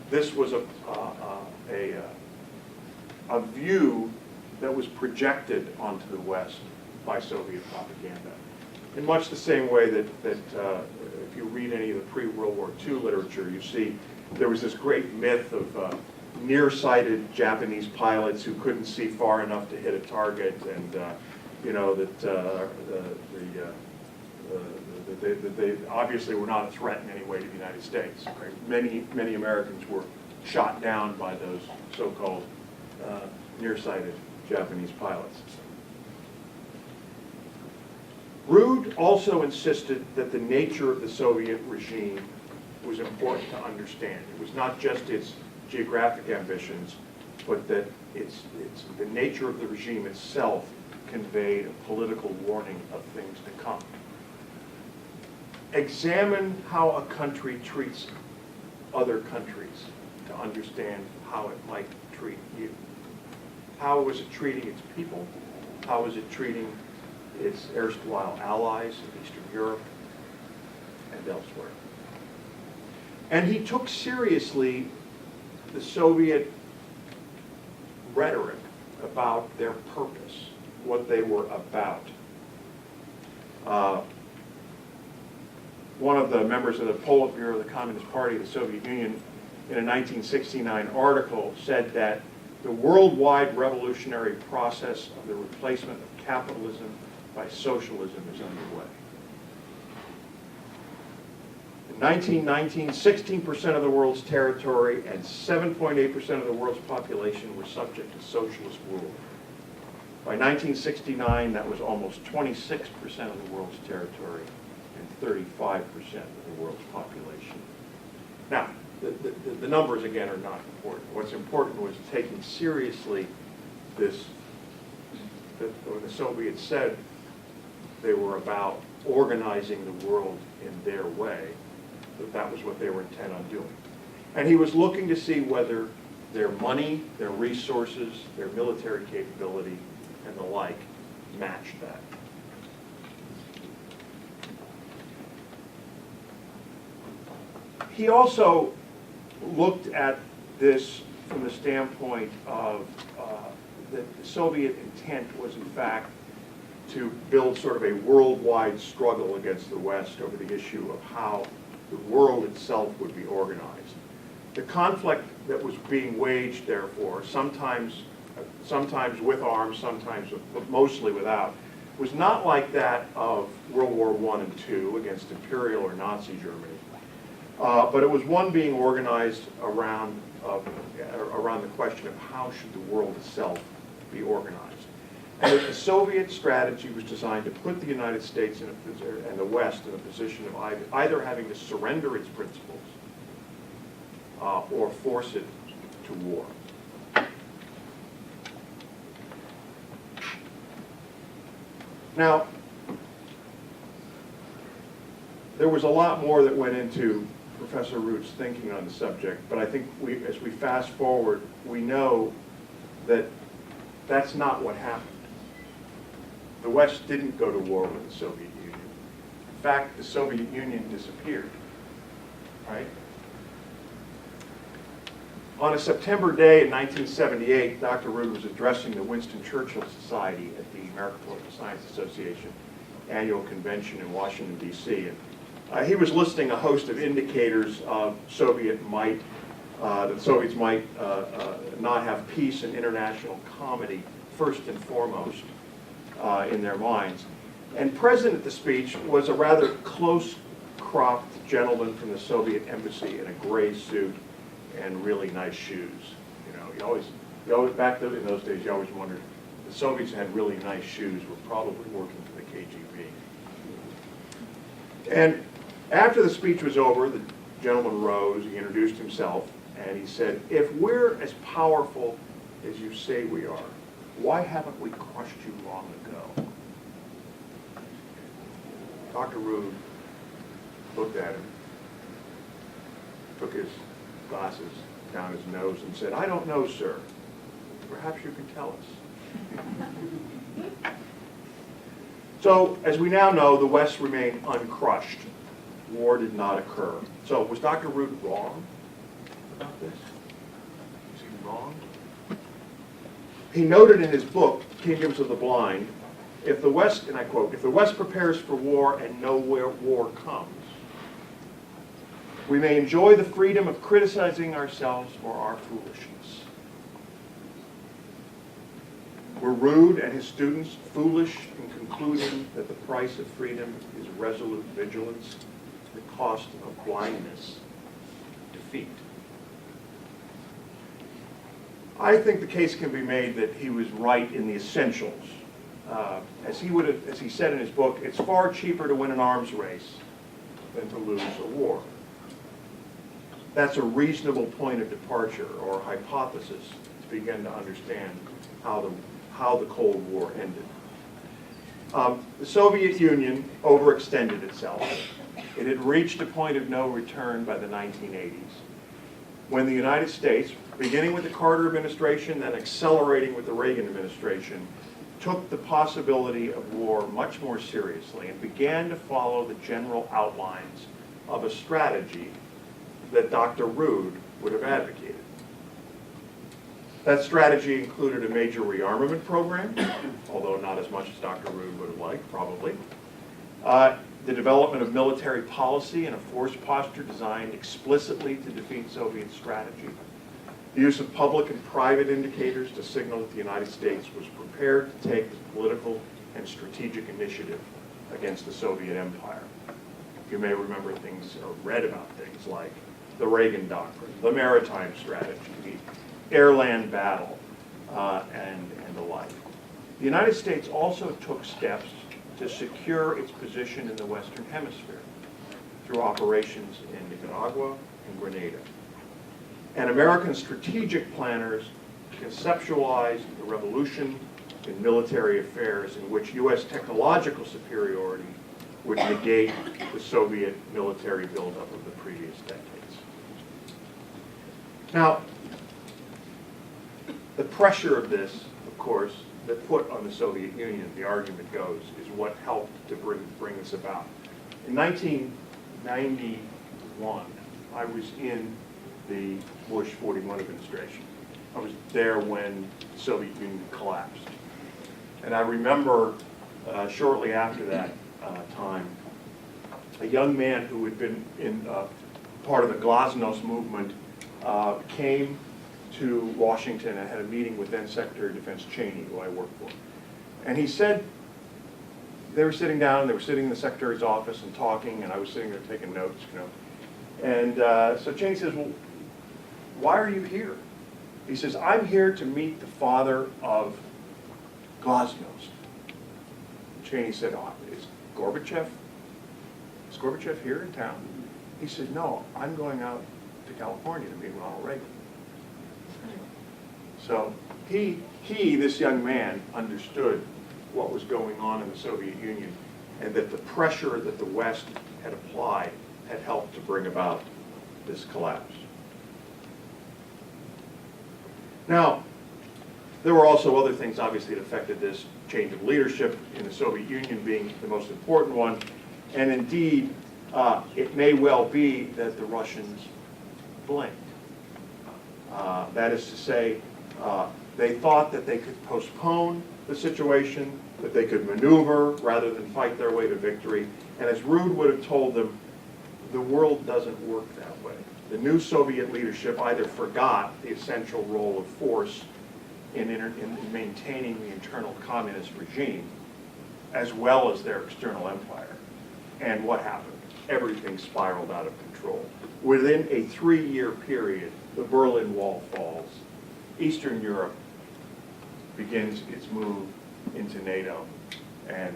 this was a view that was projected onto the West by Soviet propaganda. In much the same way that if you read any of the pre-World War II literature, you see there was this great myth of nearsighted Japanese pilots who couldn't see far enough to hit a target, and you know that they obviously were not a threat in any way to the United States. Right? Many Americans were shot down by those so-called nearsighted Japanese pilots. Rood also insisted that the nature of the Soviet regime was important to understand. It was not just its geographic ambitions, but that the nature of the regime itself conveyed a political warning of things to come. Examine how a country treats other countries to understand how it might treat you. How was it treating its people? How was it treating its erstwhile allies in Eastern Europe and elsewhere? And he took seriously the Soviet rhetoric about their purpose, what they were about. One of the members of the Politburo of the Communist Party of the Soviet Union in a 1969 article said that the worldwide revolutionary process of the replacement of capitalism by socialism is underway. In 1919, 16% of the world's territory and 7.8% of the world's population were subject to socialist rule. By 1969, that was almost 26% of the world's territory and 35% of the world's population. Now, the numbers, again, are not important. What's important was taking seriously this, that when the Soviets said they were about organizing the world in their way, that was what they were intent on doing. And he was looking to see whether their money, their resources, their military capability, and the like matched that. He also looked at this from the standpoint of that the Soviet intent was in fact to build sort of a worldwide struggle against the West over the issue of how the world itself would be organized. The conflict that was being waged, therefore, sometimes with arms, sometimes but mostly without, was not like that of World War I and II against Imperial or Nazi Germany. But it was one being organized around the question of how should the world itself be organized. And the Soviet strategy was designed to put the United States and the West in a position of either having to surrender its principles or force it to war. Now, there was a lot more that went into Professor Rood's thinking on the subject, but I think as we fast forward, we know that that's not what happened. The West didn't go to war with the Soviet Union. In fact, the Soviet Union disappeared, right? On a September day in 1978, Dr. Rood was addressing the Winston Churchill Society at the American Political Science Association annual convention in Washington, D.C. And he was listing a host of indicators of Soviet might, that the Soviets might not have peace and international comity first and foremost in their minds. And present at the speech was a rather close-cropped gentleman from the Soviet embassy in a gray suit and really nice shoes. You always back in those days, you always wondered, the Soviets had really nice shoes, were probably working for the KGB. And after the speech was over, the gentleman rose, he introduced himself, and he said, if we're as powerful as you say we are, why haven't we crushed you long ago? Dr. Rood looked at him, took his glasses down his nose and said, I don't know, sir. Perhaps you can tell us. So, as we now know, the West remained uncrushed. War did not occur. So, was Dr. Rood wrong about this? Was he wrong? He noted in his book, Kingdoms of the Blind, if the West, and I quote, if the West prepares for war and nowhere war comes, we may enjoy the freedom of criticizing ourselves for our foolishness. Were Rood and his students foolish in concluding that the price of freedom is resolute vigilance, the cost of blindness, defeat? I think the case can be made that he was right in the essentials. As he said in his book, it's far cheaper to win an arms race than to lose a war. That's a reasonable point of departure or hypothesis to begin to understand how the Cold War ended. The Soviet Union overextended itself. It had reached a point of no return by the 1980s, when the United States, beginning with the Carter administration, then accelerating with the Reagan administration, took the possibility of war much more seriously and began to follow the general outlines of a strategy that Dr. Rood would have advocated. That strategy included a major rearmament program, although not as much as Dr. Rood would have liked, probably. The development of military policy and a force posture designed explicitly to defeat Soviet strategy. The use of public and private indicators to signal that the United States was prepared to take the political and strategic initiative against the Soviet Empire. You may remember things or read about things like the Reagan Doctrine, the maritime strategy, the air-land battle, and the like. The United States also took steps to secure its position in the Western Hemisphere through operations in Nicaragua and Grenada. And American strategic planners conceptualized the revolution in military affairs in which U.S. technological superiority would negate the Soviet military buildup of the previous decades. Now, the pressure of this, of course, that put on the Soviet Union, the argument goes, is what helped to bring this about. In 1991, I was in the Bush 41 administration. I was there when the Soviet Union collapsed. And I remember shortly after that time, a young man who had been in part of the Glasnost movement came to Washington and had a meeting with then Secretary of Defense Cheney, who I worked for. And he said, they were sitting down, they were sitting in the Secretary's office and talking, and I was sitting there taking notes, you know. And so Cheney says, well, why are you here? He says, I'm here to meet the father of Glasnost. Cheney said, oh, is Gorbachev here in town? He said, no, I'm going out to California to meet Ronald Reagan. So he, this young man, understood what was going on in the Soviet Union and that the pressure that the West had applied had helped to bring about this collapse. Now, there were also other things, obviously, that affected this change of leadership in the Soviet Union being the most important one. And indeed, it may well be that the Russians blinked. That is to say, they thought that they could postpone the situation, that they could maneuver rather than fight their way to victory. And as Rood would have told them, the world doesn't work that way. The new Soviet leadership either forgot the essential role of force in maintaining the internal communist regime, as well as their external empire. And what happened? Everything spiraled out of control. Within a 3-year period, the Berlin Wall falls. Eastern Europe begins its move into NATO, and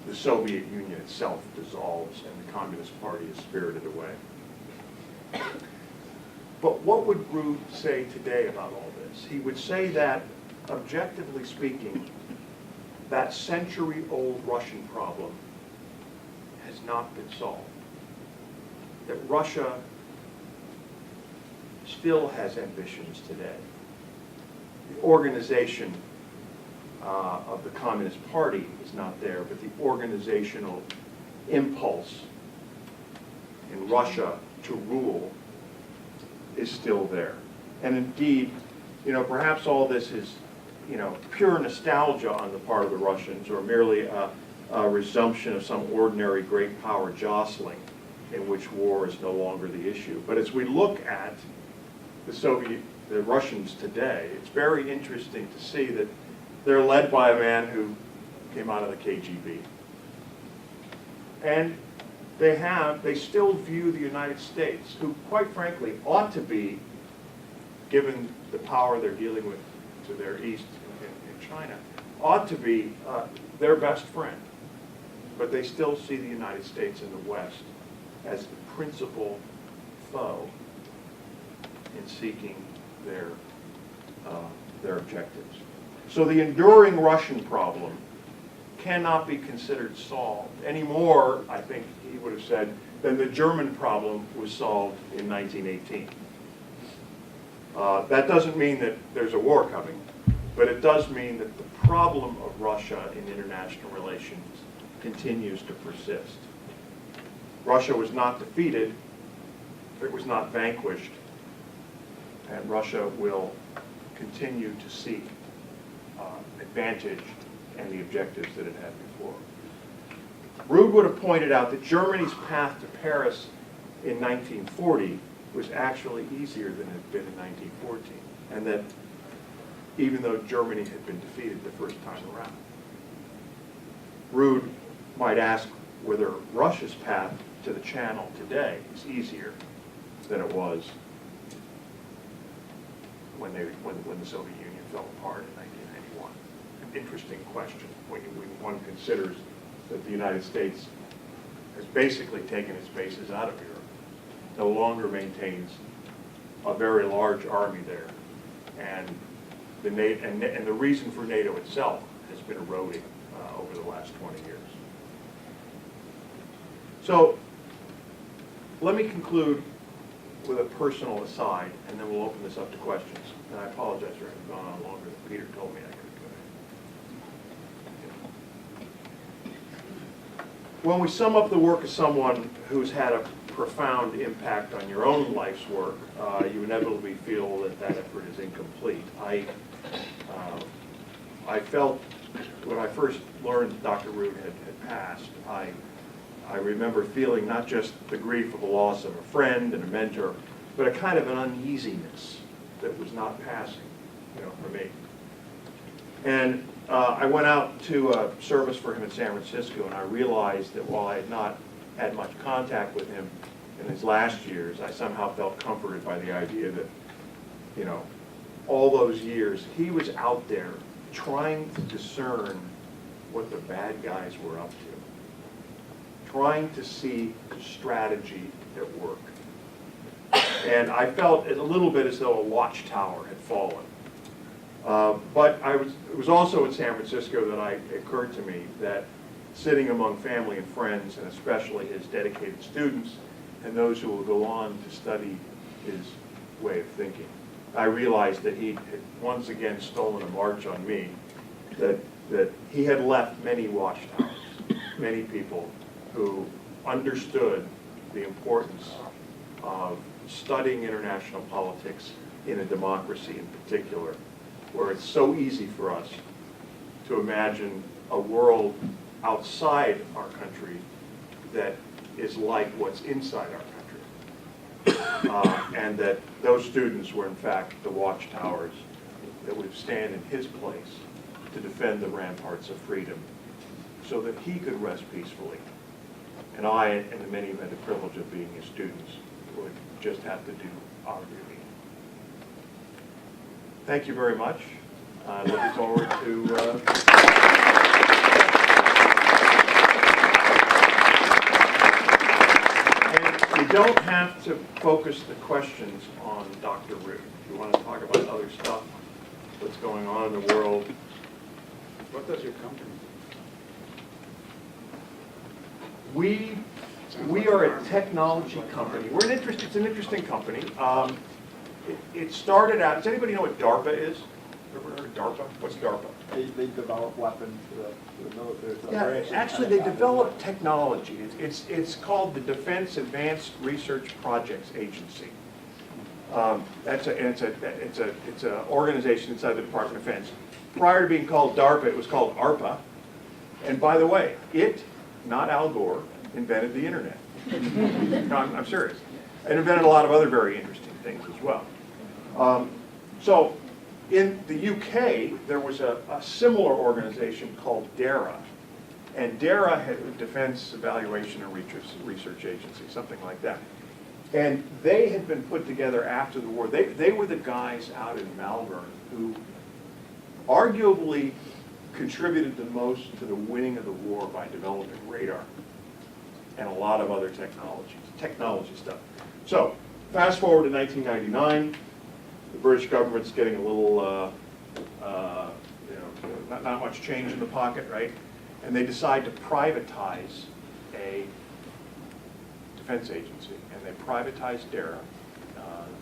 the Soviet Union itself dissolves, and the Communist Party is spirited away. But what would Rood say today about all this? He would say that, objectively speaking, that century-old Russian problem has not been solved. That Russia still has ambitions today. The organization of the Communist Party is not there, but the organizational impulse in Russia to rule is still there. And indeed, you know, perhaps all this is, you know, pure nostalgia on the part of the Russians, or merely a resumption of some ordinary great power jostling in which war is no longer the issue. But as we look at the Russians today, it's very interesting to see that they're led by a man who came out of the KGB. And they still view the United States, who quite frankly ought to be, given the power they're dealing with to their east in China, ought to be their best friend. But they still see the United States and the West as the principal foe in seeking their objectives. So the enduring Russian problem cannot be considered solved any more, I think he would have said, than the German problem was solved in 1918. That doesn't mean that there's a war coming, But it does mean that the problem of Russia in international relations continues to persist. Russia was not defeated, it was not vanquished, and Russia will continue to seek advantage and the objectives that it had before. Rood would have pointed out that Germany's path to Paris in 1940 was actually easier than it had been in 1914, and that even though Germany had been defeated the first time around. Rood might ask whether Russia's path to the Channel today is easier than it was when the Soviet Union fell apart in 1991. An interesting question when one considers that the United States has basically taken its bases out of Europe, no longer maintains a very large army there, and the reason for NATO itself has been eroding over the last 20 years. So let me conclude with a personal aside, and then we'll open this up to questions. And I apologize for having gone on longer than Peter told me I could. When we sum up the work of someone who's had a profound impact on your own life's work, you inevitably feel that that effort is incomplete. I felt when I first learned that Dr. Rood had passed, I remember feeling not just the grief of the loss of a friend and a mentor, but a kind of an uneasiness that was not passing, for me. And I went out to a service for him in San Francisco, and I realized that while I had not had much contact with him in his last years, I somehow felt comforted by the idea that, all those years, he was out there trying to discern what the bad guys were up to, trying to see the strategy at work. And I felt a little bit as though a watchtower had fallen. But it was also in San Francisco that it occurred to me that sitting among family and friends, and especially his dedicated students, and those who will go on to study his way of thinking, I realized that he had once again stolen a march on me, that he had left many watchtowers, many people who understood the importance of studying international politics in a democracy in particular, where it's so easy for us to imagine a world outside our country that is like what's inside our country. And that those students were in fact the watchtowers that would stand in his place to defend the ramparts of freedom so that he could rest peacefully. And I, and the many who had the privilege of being his students, would just have to do our duty. Thank you very much. Looking forward to and you don't have to focus the questions on Dr. Rood. If you want to talk about other stuff, what's going on in the world. What does your company We are a technology company. It's an interesting company. It started out, does anybody know what DARPA is? Ever heard of DARPA? What's DARPA? They develop weapons for the military. Yeah, actually they develop technology. It's called the Defense Advanced Research Projects Agency. It's an organization inside the Department of Defense. Prior to being called DARPA, it was called ARPA. And by the way, not Al Gore, invented the internet. No, I'm serious. And invented a lot of other very interesting things as well. So in the UK, there was a similar organization called DARA. And DARA had a Defense Evaluation and Research Agency, something like that. And they had been put together after the war. They were the guys out in Malvern who arguably contributed the most to the winning of the war by developing radar and a lot of other technology stuff. So, fast forward to 1999, the British government's getting a little, not much change in the pocket, right? And they decide to privatize a defense agency, and they privatized DARA,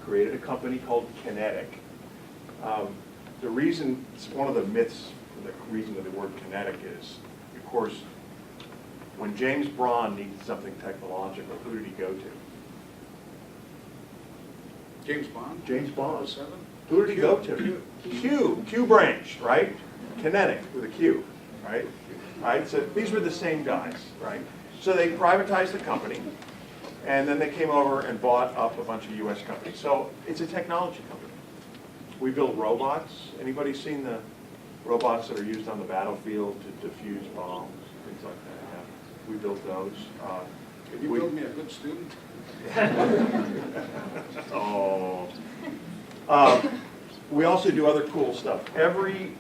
created a company called QinetiQ. the reason, it's one of the myths, the reason of the word kinetic is, of course, when James Bond needed something technological, who did he go to? James Bond? James Bond. 07? Who did he go to? Q branch, right? Kinetic with a Q, right? Right, so these were the same guys, right? So they privatized the company, and then they came over and bought up a bunch of US companies. So it's a technology company. We build robots. Anybody seen the robots that are used on the battlefield to defuse bombs, things like that? Yeah. We built those. Can you build me a good student? Oh. We also do other cool stuff. Every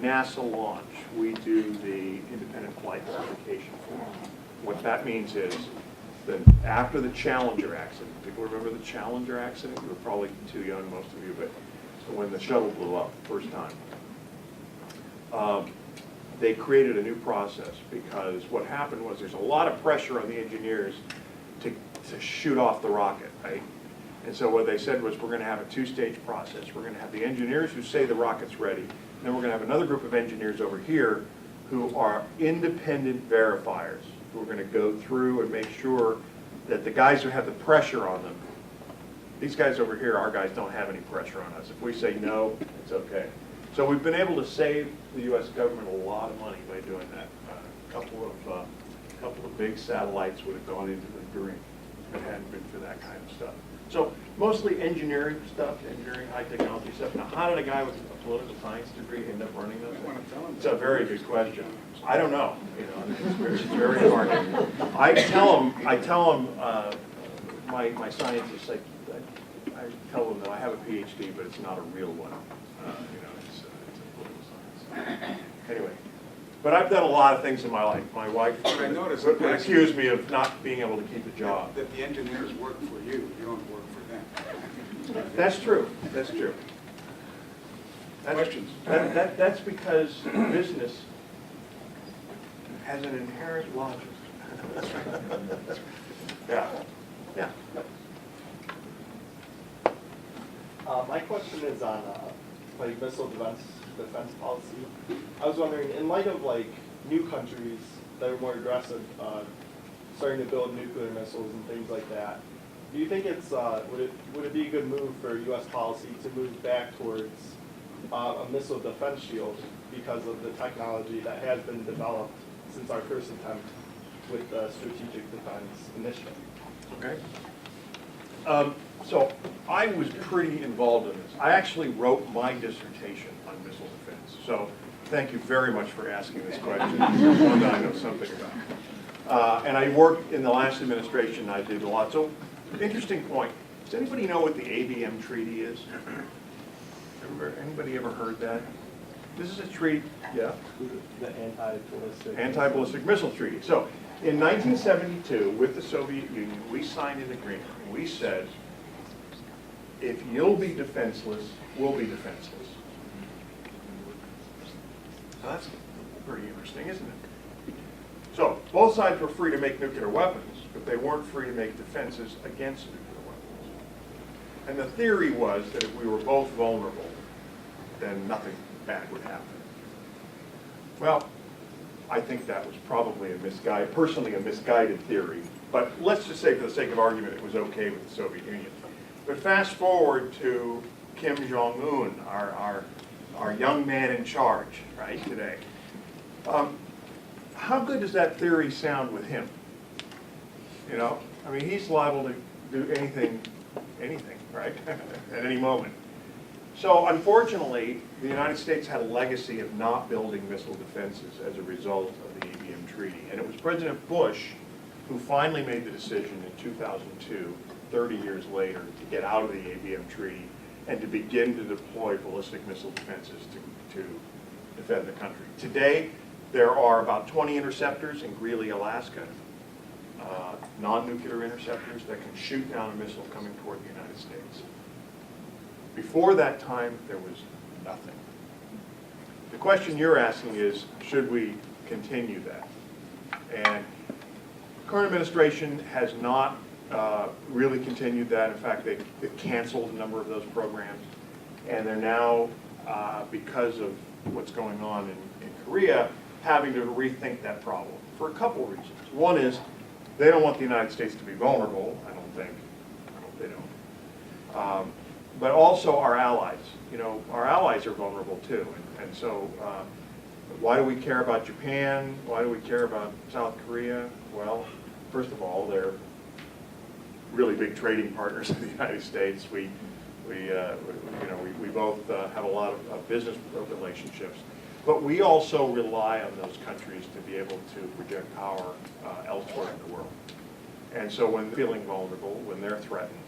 NASA launch, we do the independent flight certification form. What that means is that after the Challenger accident, people remember the Challenger accident? You were probably too young, most of you, but when the shuttle blew up first time, they created a new process because what happened was there's a lot of pressure on the engineers to shoot off the rocket, right? And so what they said was, we're going to have a two-stage process. We're going to have the engineers who say the rocket's ready, and then we're going to have another group of engineers over here who are independent verifiers, who are going to go through and make sure that the guys who have the pressure on them, these guys over here, our guys don't have any pressure on us. If we say no, it's okay. So we've been able to save the U.S. government a lot of money by doing that. A couple of big satellites would have gone into the green if it hadn't been for that kind of stuff. So mostly engineering stuff, engineering, high technology stuff. Now, how did a guy with a political science degree end up running those things? It's a very good question. I don't know. You know, it's very hard. I tell them, my scientists, I tell them that I have a PhD, but it's not a real one. You know, it's a political science. Anyway. But I've done a lot of things in my life. My wife I noticed would accuse me of not being able to keep a job. That the engineers work for you, you don't work for them. That's true. That's true. Questions? That's because business has an inherent logic. Yeah. Yeah. My question is on like missile defense policy. I was wondering, in light of like new countries that are more aggressive, starting to build nuclear missiles and things like that, do you think it's would it be a good move for U.S. policy to move back towards a missile defense shield because of the technology that has been developed since our first attempt with the Strategic Defense Initiative? Okay. So I was pretty involved in this. I actually wrote my dissertation on missile defense. So thank you very much for asking this question. It's one that I know something about. And I worked in the last administration. I did a lot. So interesting point. Does anybody know what the ABM treaty is? Anybody ever heard that? This is a treaty. Yeah. The Anti-ballistic missile treaty. So in 1972, with the Soviet Union, we signed an agreement. We said, if you'll be defenseless, we'll be defenseless. So that's pretty interesting, isn't it? So both sides were free to make nuclear weapons, but they weren't free to make defenses against nuclear weapons. And the theory was that if we were both vulnerable, then nothing bad would happen. Well, I think that was probably personally a misguided theory. But let's just say, for the sake of argument, it was okay with the Soviet Union. But fast forward to Kim Jong-un, our young man in charge, right, today. How good does that theory sound with him? You know, I mean, he's liable to do anything, right, at any moment. So unfortunately, the United States had a legacy of not building missile defenses as a result of the ABM treaty. And it was President Bush who finally made the decision in 2002, 30 years later, to get out of the ABM treaty and to begin to deploy ballistic missile defenses to defend the country. Today, there are about 20 interceptors in Greeley, Alaska, non-nuclear interceptors that can shoot down a missile coming toward the United States. Before that time, there was nothing. The question you're asking is, should we continue that? And the current administration has not really continued that. In fact, they canceled a number of those programs. And they're now, because of what's going on in Korea, having to rethink that problem for a couple reasons. One is they don't want the United States to be vulnerable, I don't think. I hope they don't. But also our allies. You know, our allies are vulnerable too. And so why do we care about Japan? Why do we care about South Korea? Well, first of all, they're really big trading partners of the United States. We both have a lot of business relationships, but we also rely on those countries to be able to project power elsewhere in the world. And so when they're feeling vulnerable, when they're threatened,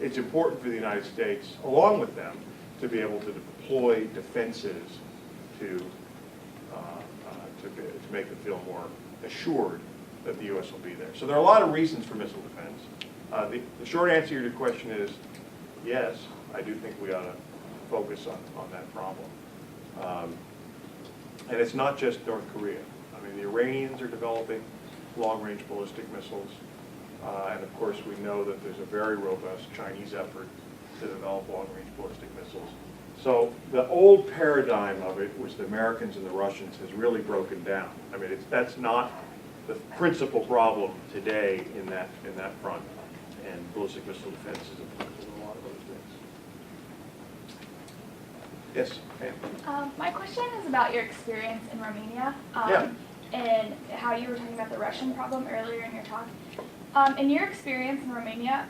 it's important for the United States, along with them, to be able to deploy defenses to make them feel more assured that the U.S. will be there. So there are a lot of reasons for missile defense. The short answer to your question is yes, I do think we ought to focus on that problem. And it's not just North Korea. I mean, the Iranians are developing long-range ballistic missiles. And of course, we know that there's a very robust Chinese effort to develop long-range ballistic missiles. So the old paradigm of it, which the Americans and the Russians has really broken down. I mean, that's not the principal problem today in that front. And ballistic missile defense is applicable to a lot of those things. Yes, Pam? My question is about your experience in Romania. Yeah. And how you were talking about the Russian problem earlier in your talk. In your experience in Romania,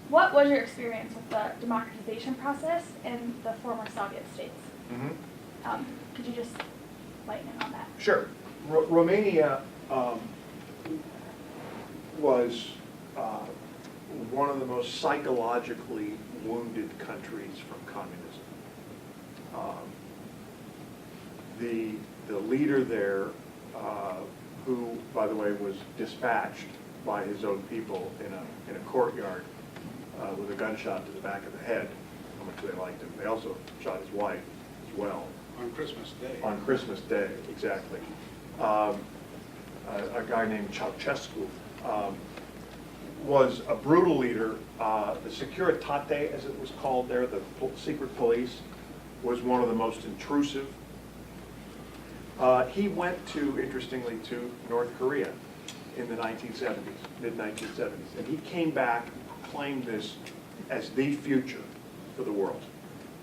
what was your experience with the democratization process in the former Soviet states? Mm-hmm. Could you just lighten in on that? Sure. Romania was one of the most psychologically wounded countries from communism. The leader there, who, by the way, was dispatched by his own people in a courtyard with a gunshot to the back of the head, how much they liked him. They also shot his wife as well. On Christmas Day. On Christmas Day, exactly. A guy named Ceausescu was a brutal leader. The Securitate, as it was called there, the secret police, was one of the most intrusive. He went interestingly, to North Korea in the 1970s, mid-1970s, and he came back and proclaimed this as the future for the world.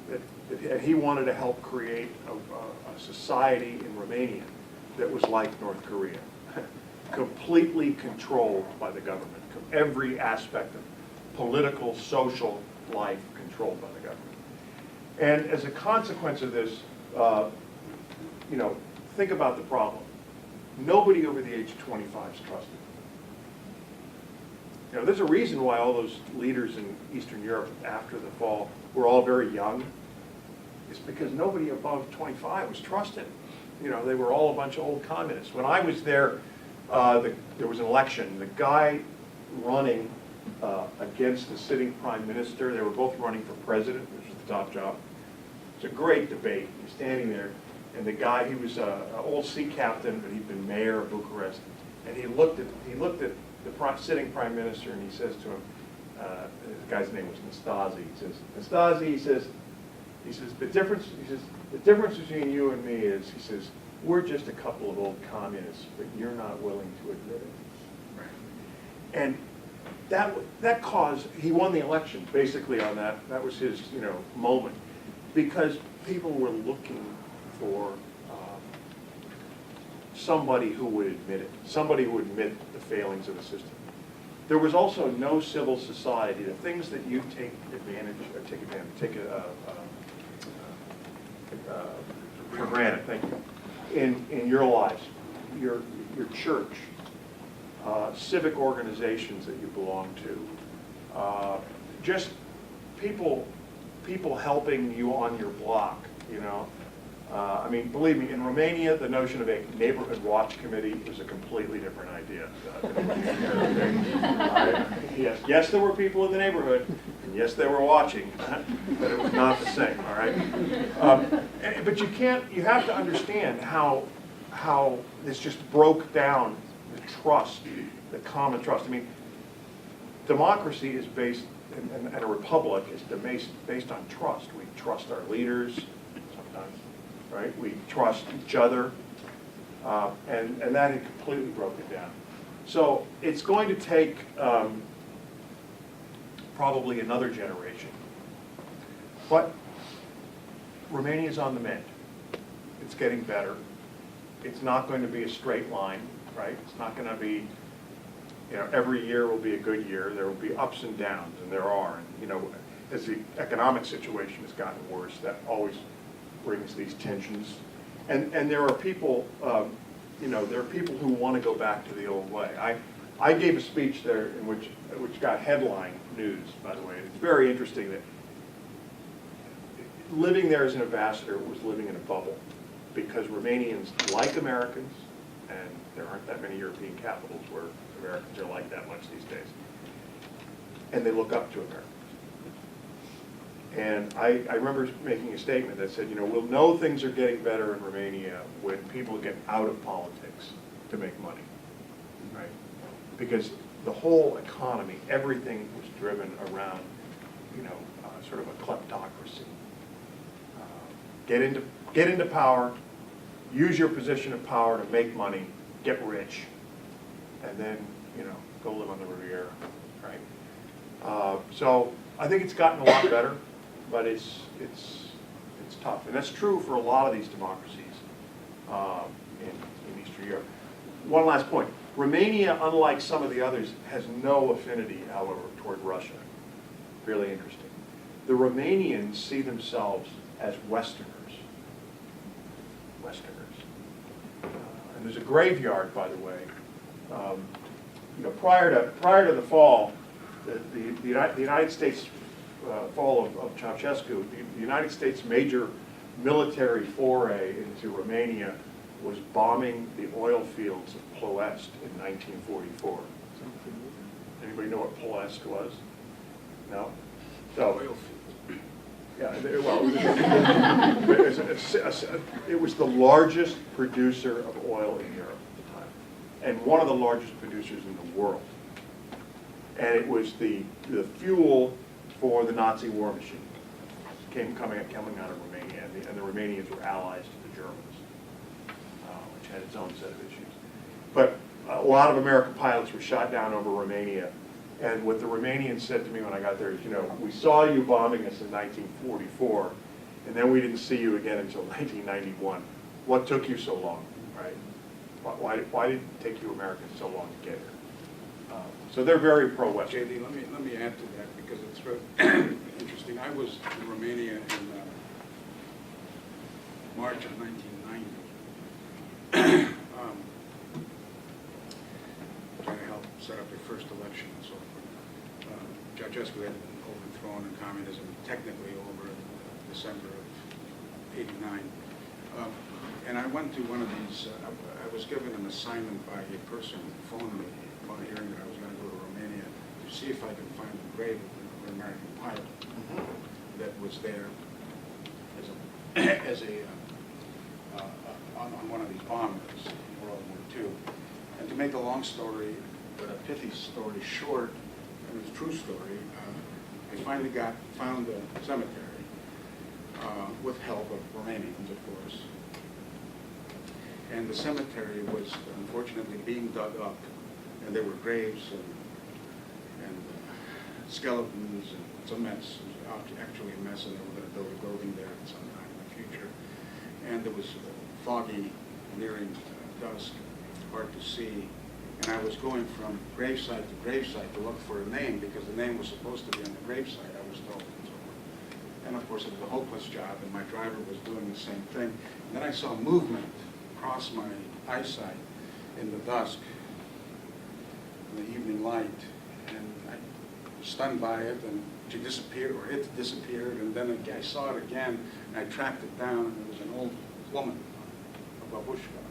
That he wanted to help create a society in Romania that was like North Korea, completely controlled by the government. Every aspect of political, social life controlled by the government. And as a consequence of this, think about the problem. Nobody over the age of 25 is trusted. There's a reason why all those leaders in Eastern Europe after the fall were all very young. It's because nobody above 25 was trusted. They were all a bunch of old communists. When I was there, there was an election. The guy running against the sitting prime minister, they were both running for president, which was the top job. It's a great debate. He's standing there, and the guy, he was an old sea captain, but he'd been mayor of Bucharest, and he looked at the sitting prime minister, and he says to him, the guy's name was Nastasi. He says, Nastasi, he says, the difference between you and me is, he says, we're just a couple of old communists, but you're not willing to admit it. Right. And that caused, he won the election basically on that. That was his, moment, because people were looking for somebody who would admit it, somebody who would admit the failings of the system. There was also no civil society. The things that you take for granted, thank you, in your lives, your church, civic organizations that you belong to, just people helping you on your block, believe me, in Romania, the notion of a neighborhood watch committee was a completely different idea. Yes, there were people in the neighborhood, and yes, they were watching, but it was not the same, all right? But you have to understand how this just broke down the trust, the common trust. Democracy is based, and a republic is based on trust. We trust our leaders sometimes, right? We trust each other, and that had completely broken down. So it's going to take probably another generation. But Romania's on the mend. It's getting better. It's not going to be a straight line, right? It's not going to be, you know, every year will be a good year. There will be ups and downs, and there are. And, you know, as the economic situation has gotten worse, that always brings these tensions. And there are people, you know, there are people who want to go back to the old way. I gave a speech there in which got headline news, by the way. It's very interesting that living there as an ambassador was living in a bubble, because Romanians like Americans, and there aren't that many European capitals where Americans are like that much these days, and they look up to Americans. And I remember making a statement that said, you know, we'll know things are getting better in Romania when people get out of politics to make money, right? Because the whole economy, everything was driven around, you know, sort of a kleptocracy. Get into power, use your position of power to make money, get rich, and then, you know, go live on the Riviera, right? So I think it's gotten a lot better, but it's tough, and that's true for a lot of these democracies in Eastern Europe. One last point: Romania, unlike some of the others, has no affinity, however, toward Russia. Really interesting. The Romanians see themselves as Westerners. And there's a graveyard, by the way. You know, prior to the fall, the United States fall of Ceausescu, the United States' major military foray into Romania was bombing the oil fields of Ploiești in 1944. Anybody know what Ploiești was? No? So, yeah, it was the largest producer of oil in Europe at the time, and one of the largest producers in the world. And it was the fuel for the Nazi war machine coming out of Romania, and the Romanians were allies to the Germans, which had its own set of issues. But a lot of American pilots were shot down over Romania. And what the Romanians said to me when I got there is, you know, we saw you bombing us in 1944, and then we didn't see you again until 1991. What took you so long, right? Why did it take you Americans so long to get here? So they're very pro-Western. JD, let me add to that, because it's very interesting. I was in Romania in March of 1990. Trying to help set up their first election and so forth. Ceausescu had been overthrown and communism technically over in December of '89. And I went to one of these, I was given an assignment by a person who phoned me upon hearing that I was going to go to Romania to see if I could find the grave of an American pilot that was there on one of these bombers in World War II. And to make a long story, but a pithy story short, and it's a true story, I finally found a cemetery with help of Romanians, of course. And the cemetery was unfortunately being dug up, and there were graves and skeletons, and it's a mess. It was actually a mess, and they were going to build a building there at some time in the future. And it was foggy, nearing dusk, hard to see. And I was going from gravesite to gravesite to look for a name, because the name was supposed to be on the gravesite, I was told. And of course, it was a hopeless job, and my driver was doing the same thing. And then I saw movement across my eyesight in the dusk, in the evening light, and I was stunned by it, and she disappeared, or it disappeared, and then I saw it again, and I tracked it down, and it was an old woman, a babushka,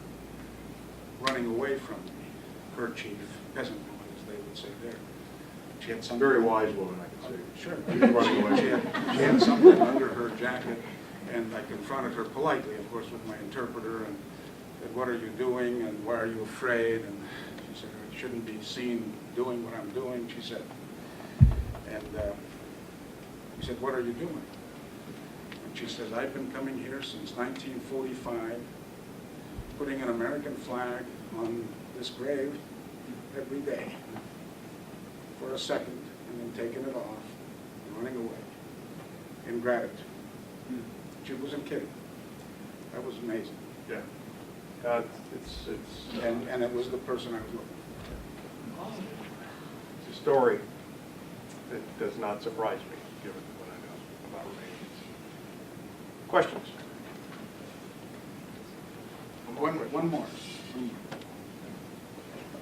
running away from me. Her chief, peasant woman, as they would say there. She had something. Very wise woman, I can say. Sure. She was running away. She had something under her jacket, and I confronted her politely, of course, with my interpreter, and said, "What are you doing, and why are you afraid?" And she said, "I shouldn't be seen doing what I'm doing," she said. And He said, what are you doing? And she says, I've been coming here since 1945, putting an American flag on this grave every day for a second, and then taking it off and running away in gratitude. She wasn't kidding. That was amazing. Yeah. It's And it was the person I was looking a story that does not surprise me, given what I know about Romanians. Questions? for. One more.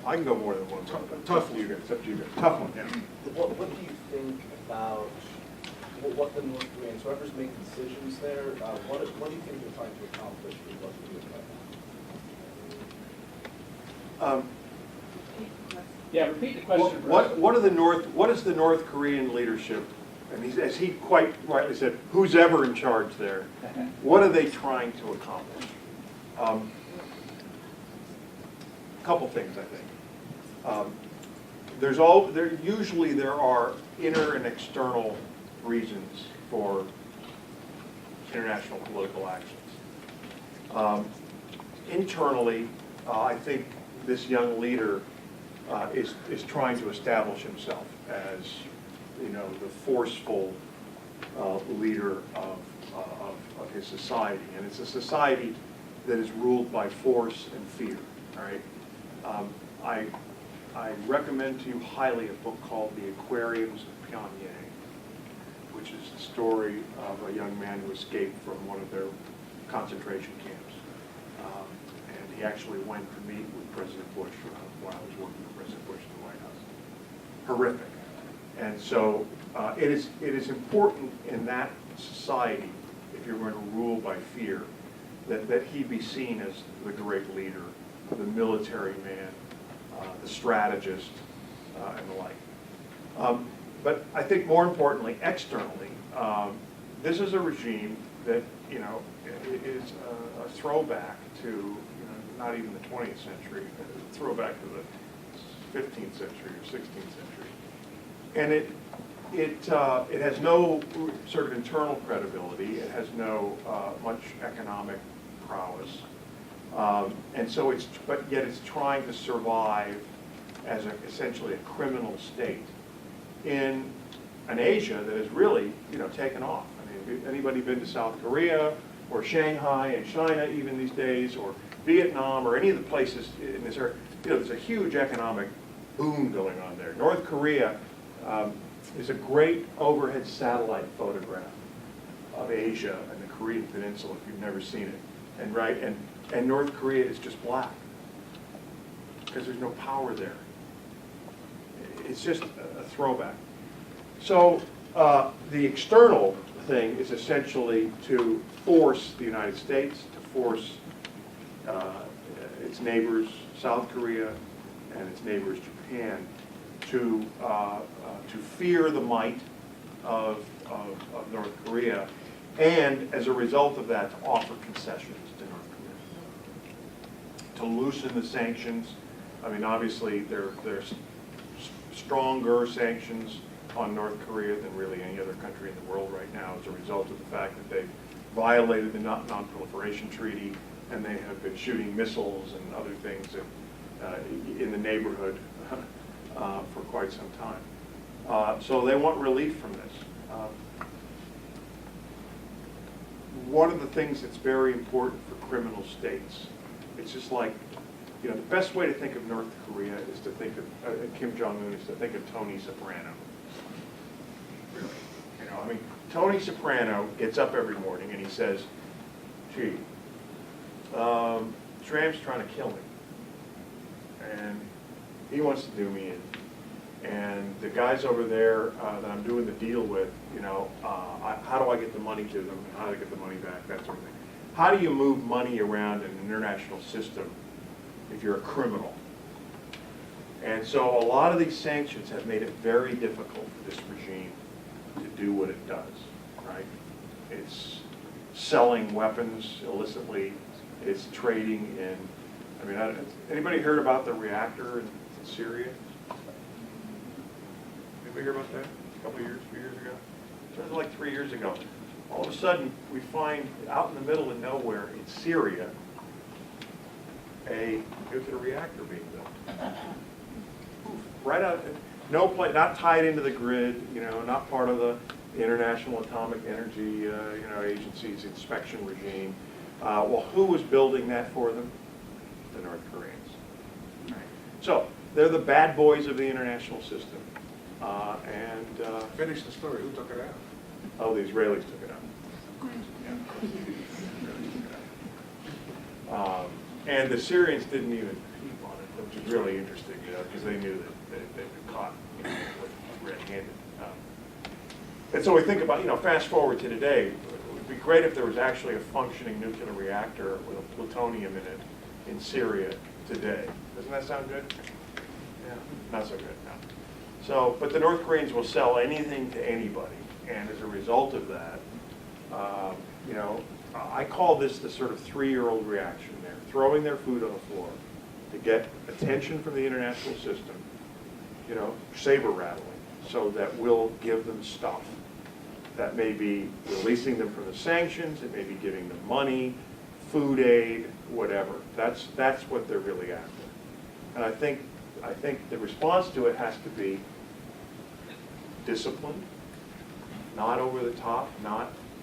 I can go more than one. Tough one. You guys. It's up to you guys. Tough one, yeah. What do you think about what the North Koreans, whoever's making decisions there, what do you think they're trying to accomplish with what they're doing right now? Yeah, repeat the question. What is the North Korean leadership, and as he quite rightly said, who's ever in charge there, what are they trying to accomplish? A couple things, I think. Usually there are inner and external reasons for international political actions. Internally, I think this young leader is trying to establish himself as, the forceful leader of his society, and it's a society that is ruled by force and fear. All right. I recommend to you highly a book called The Aquariums of Pyongyang, which is the story of a young man who escaped from one of their concentration camps. And he actually went to meet with President Bush when I was working with President Bush in the White House. Horrific. And so it is important in that society, if you're going to rule by fear, that he be seen as the great leader, the military man, the strategist, and the like. But I think more importantly, externally, this is a regime that, is a throwback to, not even the 20th century, a throwback to the 15th century or 16th century. And it has no sort of internal credibility. It has no much economic prowess. And so but yet it's trying to survive as essentially a criminal state in an Asia that has really, taken off. I mean, anybody been to South Korea or Shanghai and China even these days, or Vietnam or any of the places in this area, there's a huge economic boom going on there. North Korea is a great overhead satellite photograph of Asia and the Korean Peninsula if you've never seen it. And North Korea is just black because there's no power there. It's just a throwback. So the external thing is essentially to force the United States, to force its neighbors, South Korea, and its neighbors, Japan, to fear the might of North Korea, and as a result of that, to offer concessions to North Korea, to loosen the sanctions. I mean, obviously, there's stronger sanctions on North Korea than really any other country in the world right now as a result of the fact that they've violated the Non-Proliferation Treaty, and they have been shooting missiles and other things in the neighborhood for quite some time. So they want relief from this. One of the things that's very important for criminal states, it's just like, the best way to think of North Korea is to think of Kim Jong-un is to think of Tony Soprano. Really, I mean, Tony Soprano gets up every morning and he says, "Gee, Trump's trying to kill me, and he wants to do me in. And the guys over there that I'm doing the deal with, how do I get the money to them? How do I get the money back? That sort of thing. How do you move money around in an international system if you're a criminal?" And so a lot of these sanctions have made it very difficult for this regime to do what it does, right? It's selling weapons illicitly. It's trading in, anybody heard about the reactor in Syria? Anybody hear about that a few years ago? this was like 3 years ago. All of a sudden, we find out in the middle of nowhere in Syria, a nuclear reactor being built. Right out, no place, not tied into the grid, you know, not part of the International Atomic Energy, Agency's inspection regime. Well, who was building that for them? The North Koreans. So they're the bad boys of the international system. Finish the story, who took it out? Oh, the Israelis took it out. Yeah. And the Syrians didn't even peep on it, which is really interesting, because they knew that they'd been caught red-handed. And so we think about, fast forward to today, it would be great if there was actually a functioning nuclear reactor with a plutonium in it in Syria today. Doesn't that sound good? Yeah. Not so good, no. So, but the North Koreans will sell anything to anybody, and as a result of that, I call this the sort of 3-year-old reaction. They're throwing their food on the floor to get attention from the international system, saber rattling, so that we'll give them stuff. That may be releasing them from the sanctions, it may be giving them money, food aid, whatever. That's what they're really after. And I think the response to it has to be disciplined, not over the top,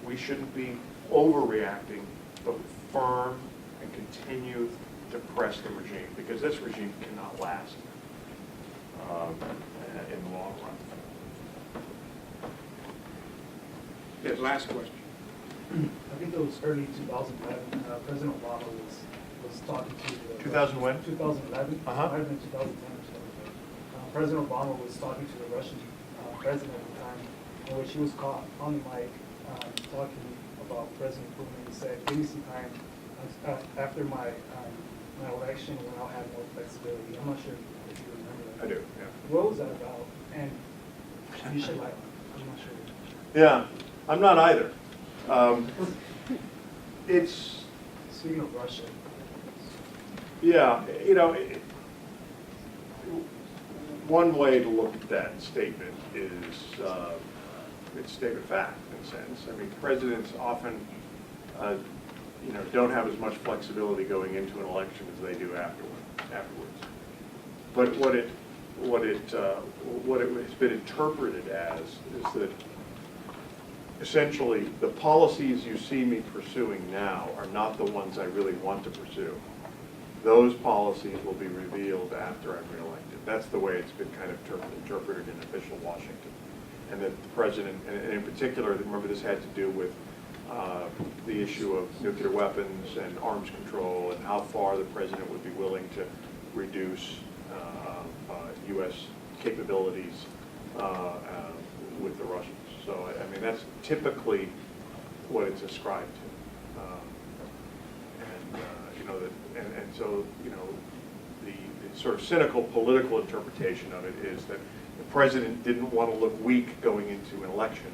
we shouldn't be overreacting, but firm and continue to press the regime, because this regime cannot last in the long run. Yes, last question. I think it was early 2011. President Obama was talking to the 2000 when? 2011. Uh-huh. Might have been 2010 or so. President Obama was talking to the Russian president at the time, in which he was caught on the mic talking about President Putin. He said, "Give me some time after my election when I'll have more flexibility." I'm not sure if you remember that. I do, yeah. What was that about? And you should like. I'm not sure. Yeah, I'm not either. It's, Speaking of Russia. yeah, one way to look at that statement is it's a statement of fact, in a sense. I mean, presidents often, don't have as much flexibility going into an election as they do afterwards. But what it has been interpreted as is that essentially the policies you see me pursuing now are not the ones I really want to pursue. Those policies will be revealed after I'm reelected. That's the way it's been kind of interpreted in official Washington. And that the president, and in particular, remember this had to do with the issue of nuclear weapons and arms control and how far the president would be willing to reduce U.S. capabilities with the Russians. So, I mean, that's typically what it's ascribed to. And so, the sort of cynical political interpretation of it is that the president didn't want to look weak going into an election,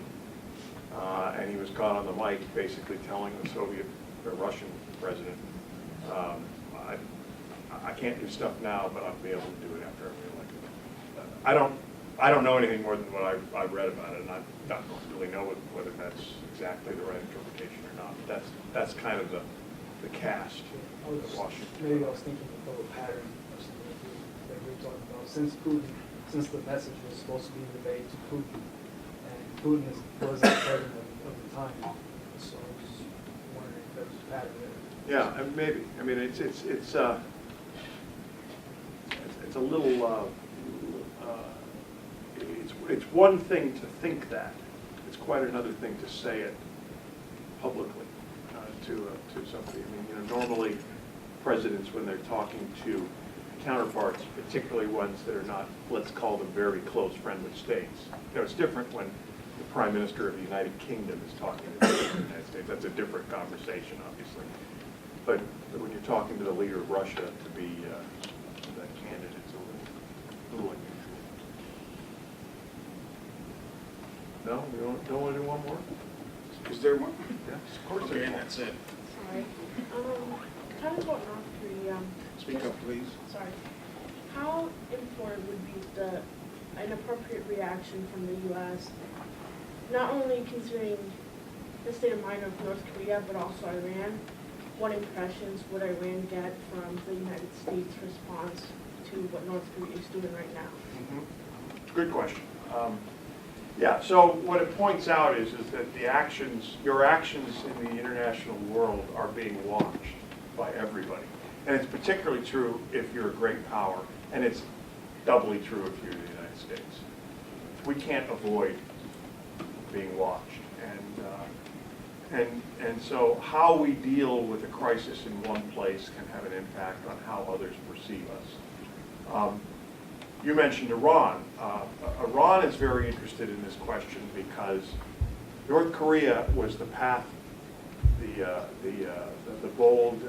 and he was caught on the mic basically telling the Russian president, I can't do stuff now, but I'll be able to do it after I'm reelected. I don't know anything more than what I've read about it, and I don't really know whether that's exactly the right interpretation or not. But that's kind of the cast of Washington. Maybe I was thinking of a pattern or something that we were talking about. Since the message was supposed to be relayed to Putin, and Putin was the president of the time, so I was just wondering if there was a pattern there. Yeah, maybe. I mean, it's a little. It's one thing to think that. It's quite another thing to say it publicly to somebody. I mean, normally presidents, when they're talking to counterparts, particularly ones that are not, let's call them very close friendly states. It's different when the Prime Minister of the United Kingdom is talking to the United States. That's a different conversation, obviously. But when you're talking to the leader of Russia, to be that candid, it's a little unusual. No, we don't want to do one more? Is there one? Yeah, of course Okay, there's one. that's it. Sorry. Kind of about North Korea. Speak up, please. Sorry. How important would be an appropriate reaction from the U.S. not only considering the state of mind of North Korea, but also Iran, what impressions would Iran get from the United States' response to what North Korea is doing right now? Good question. Yeah, so what it points out is that your actions in the international world are being watched by everybody. And it's particularly true if you're a great power, and it's doubly true if you're the United States. We can't avoid being watched. And so how we deal with a crisis in one place can have an impact on how others perceive us. You mentioned Iran. Iran is very interested in this question because North Korea was the bold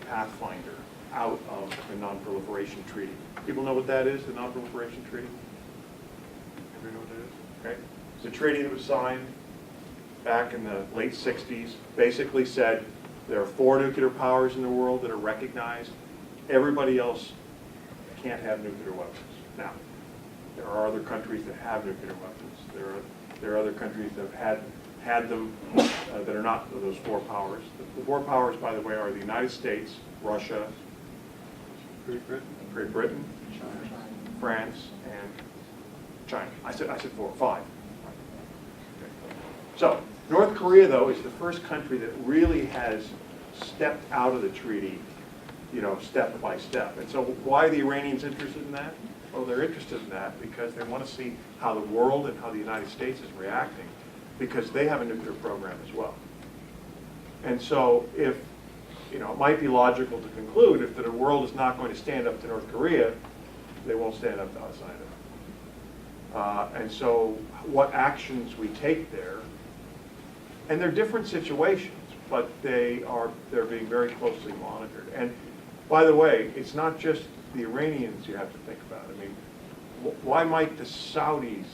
pathfinder out of the Non-Proliferation Treaty. People know what that is, the Non-Proliferation Treaty? Everybody know what that is? Okay. It's a treaty that was signed back in the late 60s, basically said there are 4 nuclear powers in the world that are recognized. Everybody else can't have nuclear weapons. Now, there are other countries that have nuclear weapons. There are other countries that have had them that are not those 4 powers. The 4 powers, by the way, are the United States, Russia, Great Britain, France, and China. I said 4, 5. Okay. So North Korea, though, is the first country that really has stepped out of the treaty, step by step. And so why are the Iranians interested in that? Well, they're interested in that because they want to see how the world and how the United States is reacting, because they have a nuclear program as well. And so if, it might be logical to conclude if the world is not going to stand up to North Korea, they won't stand up to us either. And so what actions we take there, and they're different situations, but they're being very closely monitored. And by the way, it's not just the Iranians you have to think about. I mean, why might the Saudis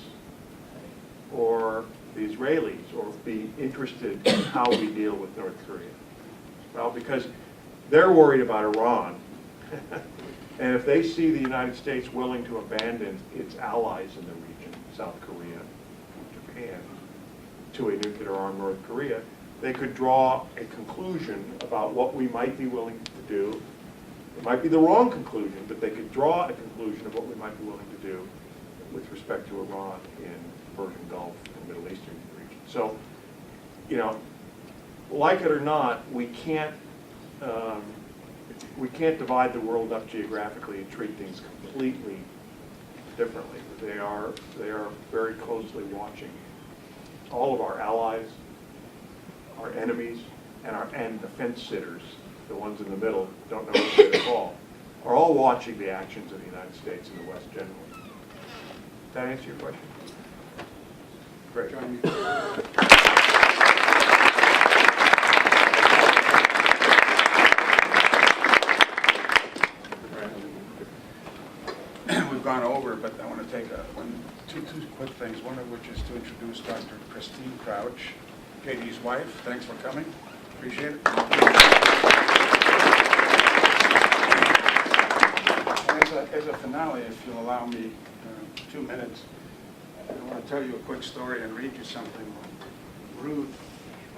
or the Israelis be interested in how we deal with North Korea? Well, because they're worried about Iran. And if they see the United States willing to abandon its allies in the region, South Korea, Japan, to a nuclear-armed North Korea, they could draw a conclusion about what we might be willing to do. It might be the wrong conclusion, but they could draw a conclusion of what we might be willing to do with respect to Iran in the Persian Gulf and Middle Eastern region. So, like it or not, we can't divide the world up geographically and treat things completely differently. They are very closely watching all of our allies, our enemies, and the fence sitters, the ones in the middle, don't know what they're called, are all watching the actions of the United States and the West generally. Does that answer your question? Great. We've gone over, but I want to take two quick things, one of which is to introduce Dr. Christine Crouch, Katie's wife. Thanks for coming. Appreciate it. As a finale, if you'll allow me 2 minutes, I want to tell you a quick story and read you something. Rood,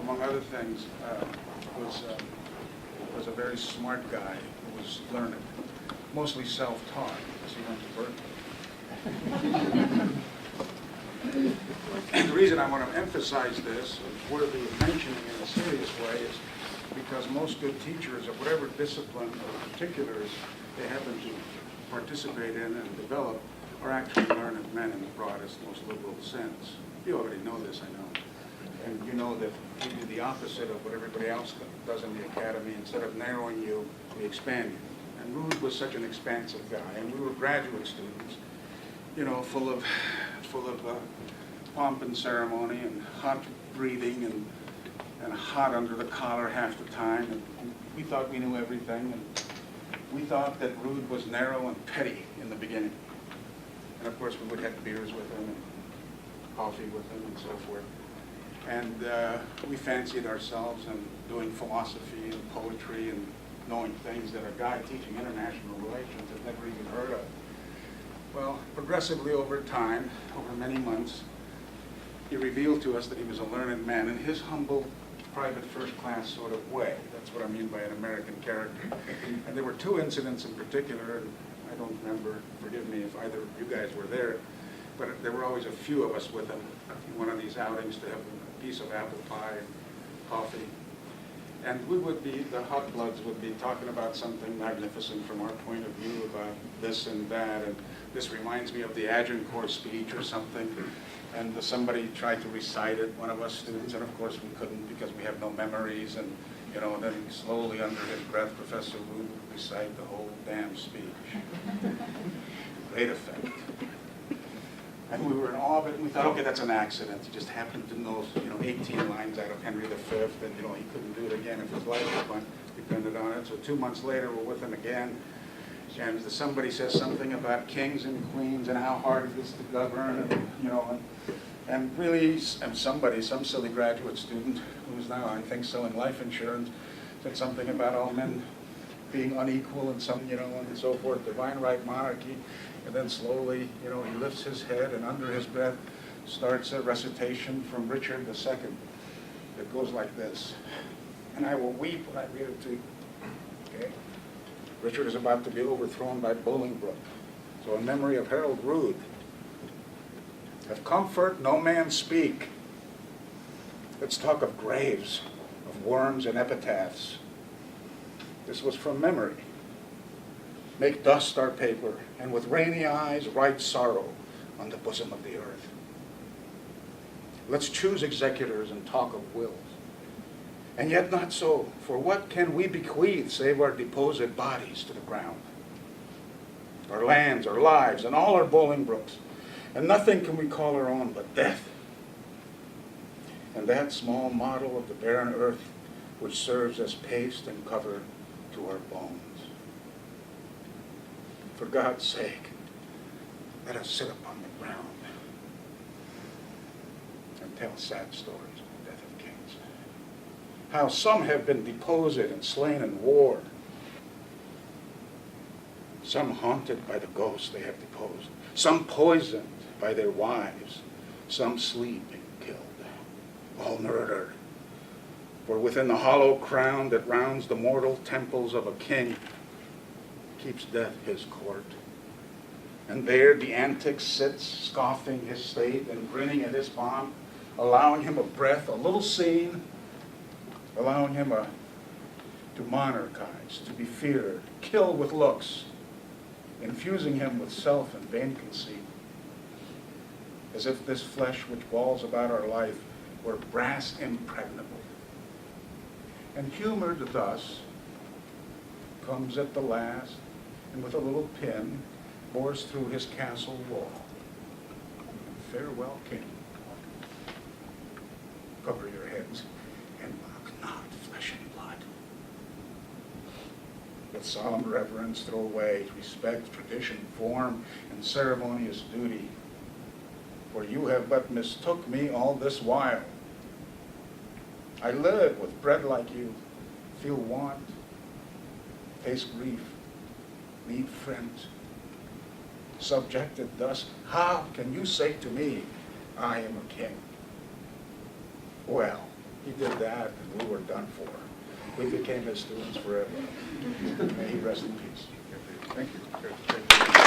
among other things, was a very smart guy who was learned, mostly self-taught, because he went to Berkeley. And the reason I want to emphasize this, worthy of mentioning in a serious way, is because most good teachers of whatever discipline or particulars they happen to participate in and develop are actually learned men in the broadest, most liberal sense. You already know this, I know. And you know that we do the opposite of what everybody else does in the academy. Instead of narrowing you, we expand you. And Rood was such an expansive guy, and we were graduate students, full of pomp and ceremony and hot breathing and hot under the collar half the time. And we thought we knew everything, and we thought that Rood was narrow and petty in the beginning. And of course, we would have beers with him and coffee with him and so forth. And we fancied ourselves in doing philosophy and poetry and knowing things that a guy teaching international relations had never even heard of. Well, progressively over time, over many months, he revealed to us that he was a learned man in his humble, private, first-class sort of way. That's what I mean by an American character. And there were two incidents in particular, and I don't remember, forgive me if either of you guys were there, but there were always a few of us with him in one of these outings to have a piece of apple pie and coffee. And we would be, the hot bloods would be talking about something magnificent from our point of view about this and that, and this reminds me of the Agincourt speech or something. And somebody tried to recite it, one of us students, and of course we couldn't because we have no memories. And you know, then slowly under his breath, Professor Rood would recite the whole damn speech. Great effect. And we were in awe of it, and we thought, okay, that's an accident. He just happened to know, 18 lines out of Henry V, and he couldn't do it again if his life depended on it. So 2 months later, we're with him again. And somebody says something about kings and queens and how hard it is to govern, and really, and some silly graduate student who's now, I think, selling life insurance, said something about all men being unequal and and so forth, divine right monarchy, and then slowly, he lifts his head and under his breath starts a recitation from Richard II. It goes like this, and I will weep when I read it to you. Okay? Richard is about to be overthrown by Bolingbroke. So in memory of Harold Rood, of comfort no man speak. Let's talk of graves, of worms and epitaphs. This was from memory. Make dust our paper, and with rainy eyes write sorrow on the bosom of the earth. Let's choose executors and talk of wills. And yet not so, for what can we bequeath save our deposed bodies to the ground? Our lands, our lives, and all our Bolingbrookes, and nothing can we call our own but death. And that small model of the barren earth which serves as paste and cover to our bones. For God's sake, let us sit upon the ground and tell sad stories of the death of kings. How some have been deposed and slain in war, some haunted by the ghosts they have deposed, some poisoned by their wives, some sleeping killed, all murdered. For within the hollow crown that rounds the mortal temples of a king keeps death his court. And there the antic sits, scoffing his state and grinning at his pomp, allowing him a breath, a little scene, allowing him to monarchize, to be feared, kill with looks, infusing him with self and vain conceit, as if this flesh which walls about our life were brass impregnable. And humored thus, comes at the last, and with a little pin, bores through his castle wall. Farewell, king. Cover your heads, and mock not flesh and blood. With solemn reverence throw away respect, tradition, form, and ceremonious duty. For you have but mistook me all this while. I live with bread like you, feel want, face grief, need friends. Subjected thus, how can you say to me, I am a king? Well, he did that and we were done for. We became his students forever. May he rest in peace. Thank you.